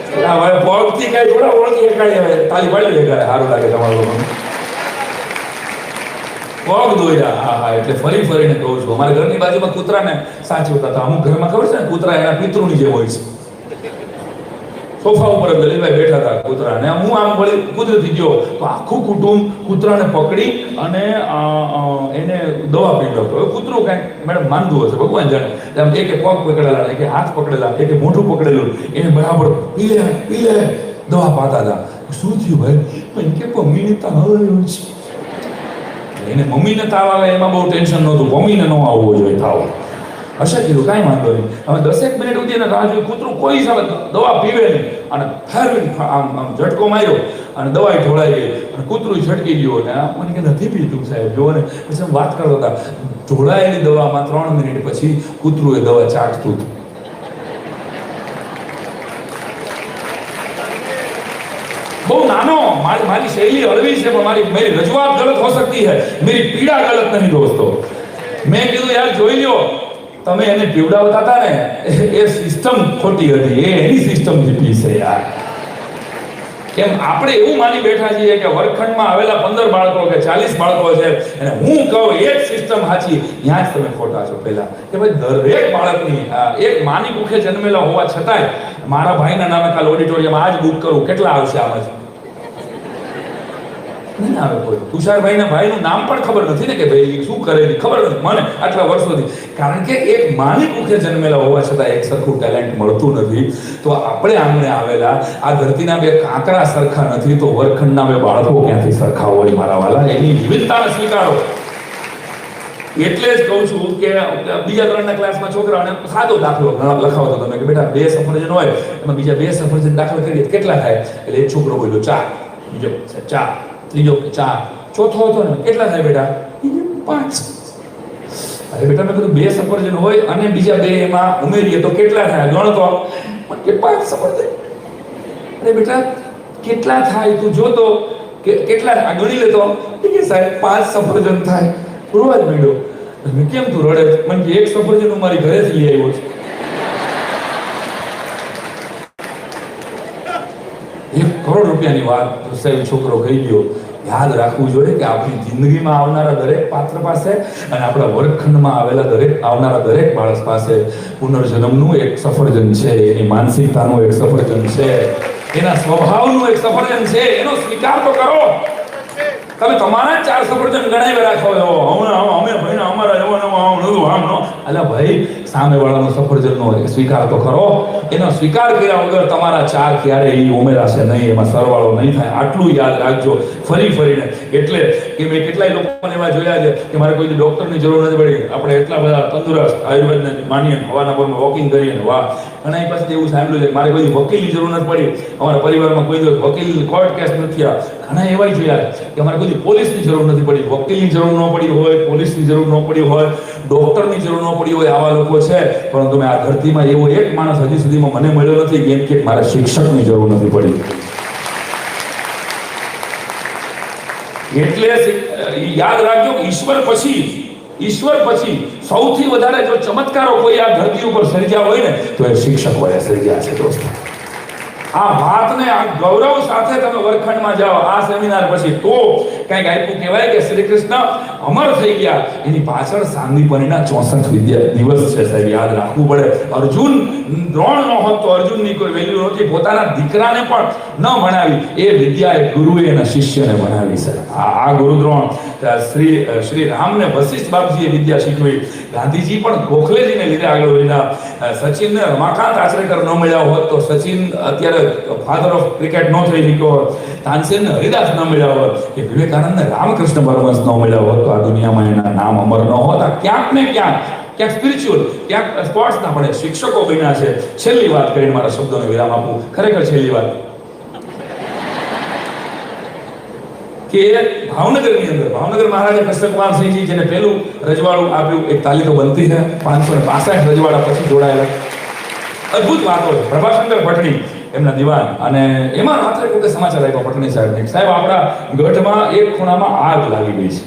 હવે પગથી કઈ થોડા ઓળખી શકાય. હવે તાલી પાડી લે કરે સારું લાગે તમારા લોકોને. પગ દોર્યા. હા એટલે ફરી ફરીને કહું છું, અમારા ઘરની બાજુમાં કૂતરાને સાચવતા હતા. અમુક ઘરમાં ખબર છે ને, કૂતરા એના પિતૃની જેમ હોય છે. સોફા ઉપર દલીભાઈ બેઠા હતા કૂતરા, અને હું આમ વળી કુદરતી ગયો તો આખું કુટુંબ કૂતરાને પકડી અને એને દવા પીવડાવતો. હવે કૂતરું કાંઈ મેડમ માંદું હશે, ભગવાન જાણે. આમ એકે પગ પકડેલા, એકે હાથ પકડેલા, એકે મોઢું પકડેલું, એને બરાબર પી લે દવા પાતા હતા. શું થયું ભાઈ? કે મમ્મીને તાવ આવ્યો છે. એને મમ્મીને તાવ આવે એમાં બહુ ટેન્શન નહોતું, મમ્મીને ન આવવો જોઈએ તાવ. હશે કીધું કાંઈ વાંધો નહીં. હવે 10 મિનિટ સુધી એને રાહ જોઈ. કૂતરું કોઈ હિસાબે દવા પીવે નહીં, અને આમ ઝટકો માર્યો અને દવા ઢોળાઈ ગઈ અને કૂતરું ઝટકી ગયો. અને મને કે નથી પીતું સાહેબ, જો ને. પછી હું વાત કરતા હતા, ઢોળાયેલી દવામાં 3 મિનિટ પછી કૂતરું એ દવા ચાટતું હતું. બહુ નાનો, મારી શૈલી હળવી છે, પણ मेरी रजूआत गलत हो सकती है, मेरी पीड़ा गलत नहीं दोस्तों. મેં કીધું યાર જોઈ લ્યો, તમે એને પીવડાવતા હતા ને એ સિસ્ટમ ખોટી હતી, એ એની સિસ્ટમથી પીશે યાર. કેમ આપણે એવું માની બેઠા છીએ કે વર્ગખંડમાં આવેલા 15 બાળકો કે 40 બાળકો છે અને હું કહું એક સિસ્ટમ સાચી, ત્યાં જ તમે ખોટા છો. પહેલા કે ભાઈ દરેક બાળકની એક માની ભૂખે જન્મેલા હોવા છતાંય મારા ભાઈના નામે કાલ ઓડિટોરિયમ આજ બુક કરું, કેટલા આવશે આમાં? નહીં આવે કોઈ. તુષારભાઈના ભાઈનું નામ પણ ખબર નથી ને, કે ભાઈ શું કરેલી ખબર નથી મને આટલા વર્ષોથી. કારણ કે એક માની ભૂખે જન્મેલા હોવા છતાં એક સરખું ટેલેન્ટ મળતું નથી. તો આપણે આંગણે આવેલા આ ધરતીના 2 કાંકરા સરખા નથી, તો વર્ગખંડના 2 બાળકો ક્યાંથી સરખા હોય મારા વાલા? એની વિવિધતાને સ્વીકારો. એટલે જ કહું છું કે બીજા 3ના ક્લાસમાં છોકરાઓને સાદો દાખલો લખાવતો તમે કે બેટા 2 સફરજન હોય એમાં બીજા 2 સફરજન દાખલ કરીએ કેટલા થાય? એટલે એક છોકરો બોલ્યો 4, બીજો 4, ત્રીજો 4, ચોથો હતો ને કેટલા થાય બેટા? 5. અરે બેટા મેં કીધું 2 સફરજન હોય અને બીજા 2 એમાં ઉમેરીએ તો કેટલા થાય? ગણતો કે 5 સફરજન. અરે બેટા કેટલા થાય તું જોતો, કે કેટલા ગણી લેતો કે સાહેબ 5 સફરજન થાય. રોવા જ મળ્યો. કેમ તું રડે? મને કે 1 સફરજન હું મારી ઘરેથી લઈ આવ્યો છું. 1 કરોડ રૂપિયાની વાત સાહેબ છોકરો કહી ગયો. યાદ રાખવું જોઈએ કે આપણી જિંદગીમાં આવનારા દરેક પાત્ર પાસે અને આપણા વર્ગખંડમાં આવનારા દરેક બાળક પાસે પુનર્જન્મનું એક સફરજન છે, એની માનસિકતાનું એક સફરજન છે, એના સ્વભાવનું એક સફરજન છે. એનો સ્વીકાર તો કરો. તમે તમારા 4 સફરજન ગણાવી રાખો છો. અમે ભાઈ અમારા આમ નો અલા ભાઈ, સામેવાળાનો સફરજનનો સ્વીકાર તો કરો. એનો સ્વીકાર કર્યા વગર તમારા 4 ક્યારે એ ઉમેરાશે નહીં, એમાં સરવાળો નહીં થાય. આટલું યાદ રાખજો ફરી ફરીને. એટલે કે મેં કેટલાય લોકોને એવા જોયા છે કે મારે કોઈ ડોક્ટરની જરૂર નથી પડી, આપણે એટલા બધા તંદુરસ્ત આયુર્વેદને માનીએ, હવાના પરમાં વોકિંગ કરીએ ને વાહ. ઘણા પાસે એવું સાંભળ્યું છે મારે કોઈ વકીલની જરૂર નથી પડી, અમારા પરિવારમાં કોઈ વકીલ કોર્ટ કેસ નથી થયા. ઘણા એવા જોયા કે અમારે કોઈ પોલીસની જરૂર નથી પડી, વકીલની જરૂર ન પડી હોય, પોલીસની જરૂર ન પડી હોય, ડોક્ટરની જરૂર ન પડી હોય. આવા લોકો છે. પરંતુ મેં આ ધરતીમાં એવો એક માણસ હજી સુધીમાં મને મળ્યો નથી કેમ કે મારા શિક્ષકની જરૂર નથી પડી. એટલે યાદ રાખજો, ઈશ્વર પછી સૌથી વધારે જો ચમત્કારો કોઈ આ ધરતી ઉપર સર્જ્યા હોય ને તો એ શિક્ષકોએ સર્જ્યા છે દોસ્તો. આ વાતને આ ગૌરવ સાથે તમે વર્ગખંડમાં જાઓ આ સેમિનાર પછી, તો કંઈક આપ્યું કહેવાય કે શ્રી કૃષ્ણ અમર થઈ ગયા. એની પાછળ સાંદીપનીના 64 દિવસ છે સાહેબ, યાદ રાખવું પડે. અર્જુન દ્રોણ ન હોત તો અર્જુનની કોઈ વેલ્યુ નહોતી. પોતાના દીકરાને પણ ન ભણાવી એ વિદ્યા એ ગુરુએ એના શિષ્યને ભણાવી છે. આ ગુરુ દ્રોણ શ્રી રામને વશિષ્ઠ બાપજીએ વિદ્યા શીખવી. ગાંધીજી પણ ગોખલેજીને લીધે આગળ વધ્યા. સચિનને રમાકાંત આચરેકર ન મળ્યા હોત તો સચિન અત્યારે ફાધર ઓફ ક્રિકેટ ન થઈ શક્યો હોત. તાનસેનને હરિદાસ ન મળ્યા હોત, કે વિવેકાનંદને રામકૃષ્ણ પરમહંસ ન મળ્યા હોત તો આ દુનિયામાં એના નામ અમર ન હોત. ક્યાંક ને ક્યાંક સ્પિરિચ્યુઅલ, ક્યાંક સ્પોર્ટ્સના પણ શિક્ષકો બન્યા છે. છેલ્લી વાત કરીને મારા શબ્દોને વિરામ આપું. ખરેખર છેલ્લી વાત કે ભાવનગરની અંદર ભાવનગર મહારાજા કૃષ્ણકુમારસિંહજી જેને પહેલું રજવાડું આપ્યું, એક તાલી તો બનતી છે. 565 રજવાડા પછી જોડાયેલા અદ્ભુત વાતો છે. પ્રભાશંકર ભટ્ટની એમના દિવાન, અને એમાં માત્ર એક વખત સમાચાર આવ્યા પટણી સાહેબને, સાહેબ આપણા ગઢમાં એક ખૂણામાં આગ લાગી ગઈ છે.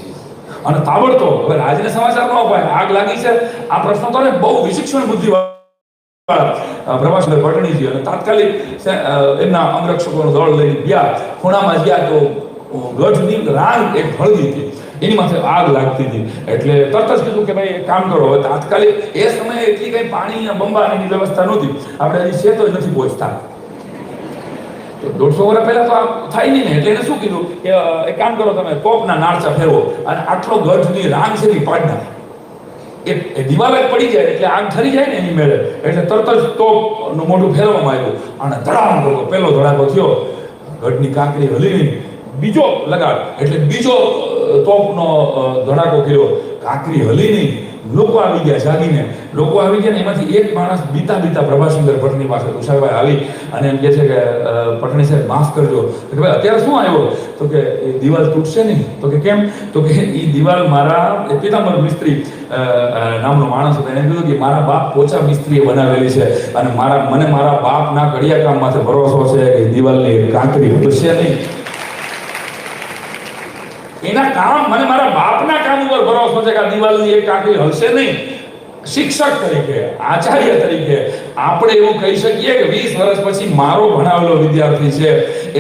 અને તાબડતોબ, હવે રાજને સમાચાર ન અપાય, આગ લાગી છે, આ પ્રશ્નો તો બહુ વિચક્ષણ બુદ્ધિ પ્રભાસભાઈ પટણીજી, અને તાત્કાલિક એમના અંગરક્ષકોનું દળ લઈને ગયા, ખૂણામાં ગયા તો ગઢની રાંગ એક હળગી હતી, એની માથે આગ લાગતી હતી. એટલે તરત જ કીધું કે ભાઈ એક કામ કરો, હવે તાત્કાલિક એ સમયે એટલી કઈ પાણી બંબાની વ્યવસ્થા નહોતી, આપણે હજી છે તો નથી પહોંચતા, તો 150 વર્ષ પહેલા તો આ થાય નહીં ને. એટલે એને શું કીધું કે એક કામ કરો, તમે તોપના નાળચા ફેરવો અને આટલો ગઢની રાંગ છે એ પાડી નાખો. એ દિવાલ જ પડી જાય એટલે આગ ઠરી જાય ને એની મેળે, એટલે તરત જ તોપનું મોઢું ફેરવવામાં આવ્યું અને ધડામ કરતો પહેલો ધડાકો થયો, ગઢની કાંકરી હલી નહીં. બીજો લગાડ એટલે બીજો તોપનો ધડાકો કર્યો, કાંકરી હલી નહીં. લોકો આવી ગયા જાગીને, લોકો આવી ગયા ને એમાંથી એક માણસ બીતા બીતા પ્રભાસુંદર પટણી પાસે તુષારભાઈ આવી અને એમ કહે છે કે પટણી સાહેબ માફ કરજો. કે ભાઈ અત્યારે શું આવ્યો? તો કે એ દિવાલ તૂટશે નહીં. તો કે કેમ? તો કે એ દિવાલ મારા પિતાંબર મિસ્ત્રી નામનો માણસ હતો, એને કીધું કે મારા બાપ પોચા મિસ્ત્રીએ બનાવેલી છે અને મને મારા બાપના કડિયા કામ માથે ભરોસો છે કે દિવાલની કાંકરી હલશે નહીં. એના કામ, મને મારા બાપના કામ ઉપર ભરોસો છે કે આ દિવાલની એક કાંકરી હલશે નહીં. શિક્ષક તરીકે, આચાર્ય તરીકે આપણે એવું કહી શકીએ કે 20 વર્ષ પછી મારો ભણાવેલો વિદ્યાર્થી છે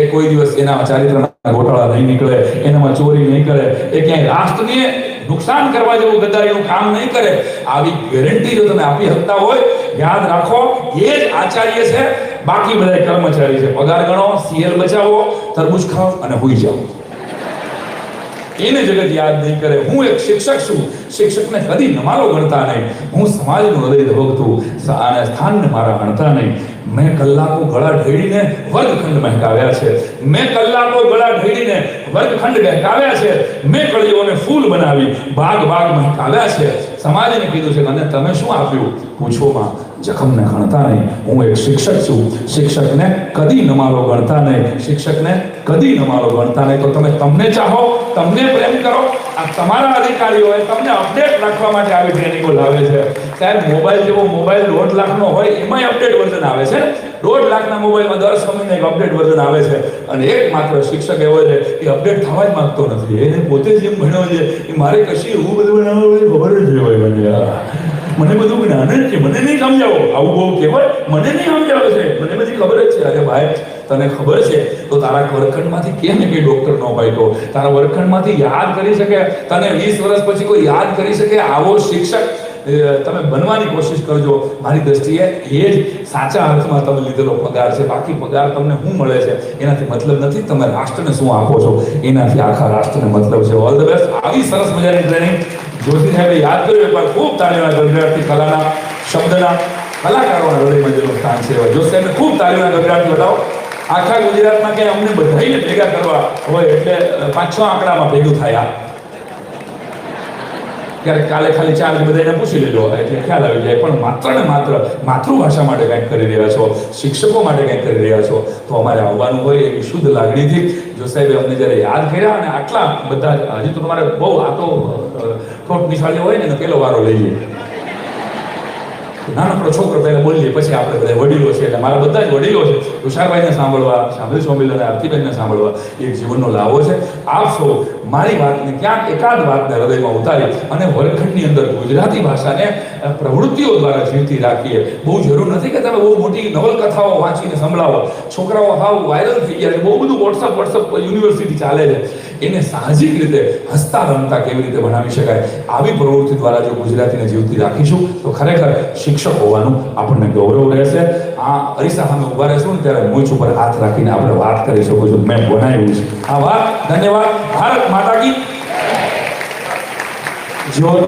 એ કોઈ દિવસ એના ચારિત્રના ગોટાળા નહીં નીકળે, એનામાં ચોરી નહીં કરે, એ ક્યાંય રાષ્ટ્રને નુકસાન કરવા જેવું ગદ્દારીનું કામ નહીં કરે. આવી ગેરંટી જો તમે આપી શકતા હોય, યાદ રાખો એ જ આચાર્ય છે, બાકી બધા કર્મચારી છે. પગાર ગણો, સીએલ બચાવો, તરબૂચ ખાઓ અને હોઈ જાઓ. એને જગત યાદ નહીં કરે. હું એક શિક્ષક છું, શિક્ષકને કદી નમાલો ગણતા નહીં. હું સમાજનું હૃદય ધબકતું અને સ્થાનને મારા ગણતા નહીં. મેં કલાકો ગળા ઢેડીને વર્ગખંડ મહેકાવ્યા છે, મેં કલાકો ગળા ઢેડીને વર્ગખંડ મહેકાવ્યા છે, મેં કળીઓને ફૂલ બનાવી બાગ બાગ મહેકાવ્યા છે. સમાજને કીધું છે અને તમે શું આપ્યું? પૂછોમાં જખમને ગણતા નહીં. હું એક શિક્ષક છું, શિક્ષકને કદી નમાલો ગણતા નહીં, શિક્ષકને કદી નમાલો ગણતા નહીં. તો તમે તમને ચાહો, તમને પ્રેમ કરો. આ તમારા અધિકારીઓએ તમને અપડેટ રાખવા માટે આવી ટ્રેનિંગો લાવે છે. સાહેબ, મોબાઈલ જેવો મોબાઈલ 1.5 લાખનો હોય, એમાંય અપડેટ વર્ઝન આવે છે. 1.5 લાખના મોબાઈલમાં દર 6 મહિને એક અપડેટ વર્ઝન આવે છે. અને એક માત્ર શિક્ષક એવો છે કે અપડેટ થવા જ માંગતો નથી. એને પોતે જ એમ ભણ્યો છે કે મારે કશી એવું બધું બનાવવું ખબર જ હોય. મને બધું જ્ઞાન જ છે, મને નહીં સમજાવો. આવું બહુ કહેવાય, મને નહીં સમજાવે છે, મને બધી ખબર જ છે. અરે ભાઈ, તને ખબર છે તો તારા વર્ગખંડમાંથી કેમ કે ડોક્ટર નો પાડ્યો? તારા વર્ગખંડમાંથી યાદ કરી શકે, તને 20 વર્ષ પછી કોઈ યાદ કરી શકે? આવો શિક્ષક તમે બનવાની કોશિશ કરજો. મારી દ્રષ્ટિએ એ જ સાચા અર્થમાં તમે લીધેલો પગાર છે. બાકી પગાર તમને શું મળે છે એનાથી મતલબ નથી, તમે રાષ્ટ્રને શું આપો છો એનાથી આખા રાષ્ટ્રને મતલબ છે. All the best. આવી સરસ મજાની ટ્રેનિંગ જ્યોતિ સાહેબે યાદ કર્યું. એકવાર ખૂબ તાળીઓના ગડગડાટથી કલાના શબ્દના કલાકારોના હૃદયમાં જેનું સ્થાન છે. જ્યોતિ સાહેબને ખૂબ તાળીઓના ગડગડાટ બતાવો. આખા ગુજરાતમાં ક્યાંય અમને બધાઈને ભેગા કરવા હોય એટલે 5-6 આંકડામાં ભેગું થાય. ક્યારેક કાલે ખાલી 4 બધાને પૂછી લેજો એટલે ખ્યાલ આવી જાય. પણ માત્ર ને માત્ર માતૃભાષા માટે કંઈક કરી રહ્યા છો, શિક્ષકો માટે કંઈક કરી રહ્યા છો, તો અમારે આવવાનું હોય એવી શુદ્ધ લાગણીથી. જો સાહેબે અમને જ્યારે યાદ કર્યા અને આટલા બધા, હજી તો તમારે બહુ આ તો થોટ નિશાળી હોય ને પેલો વારો લઈ લઈએ. નાનકડો છોકરો પહેલા બોલીએ, પછી આપણે બધા વડીલો છે એટલે મારા બધા જ વડીલો છે. તુષારભાઈને સાંભળવા, શાંભવી સોમિલ અને આરતીબેનને સાંભળવા એક જીવનનો લાવો છે. આપ સૌ મારી વાતને ક્યાંક એકાદ વાતને હૃદયમાં ઉતારી અને વર્ગખંડની અંદર ગુજરાતી ભાષાને પ્રવૃત્તિઓ દ્વારા જીવતી રાખીએ. બહુ જરૂર નથી કે તમે બહુ મોટી નવલકથાઓ વાંચીને સંભળાવો. છોકરાઓ હાવ વાયરલ થઈ ગયા છે, બહુ બધું વોટ્સઅપ યુનિવર્સિટી ચાલે છે. એને સાહજિક રીતે હસતા રમતા કેવી રીતે ભણાવી શકાય, આવી પ્રવૃત્તિ દ્વારા જો ગુજરાતીને જીવતી રાખીશું તો ખરેખર શિક્ષક હોવાનું આપણને ગૌરવ રહેશે. આ અરીસા સામે ઉભા રહેશું ને ત્યારે મૂછ ઉપર હાથ રાખીને આપણે વાત કરી શકું છું, મેં બનાવ્યું છે આ વાત. ધન્યવાદ. ભારત માતા કી જય.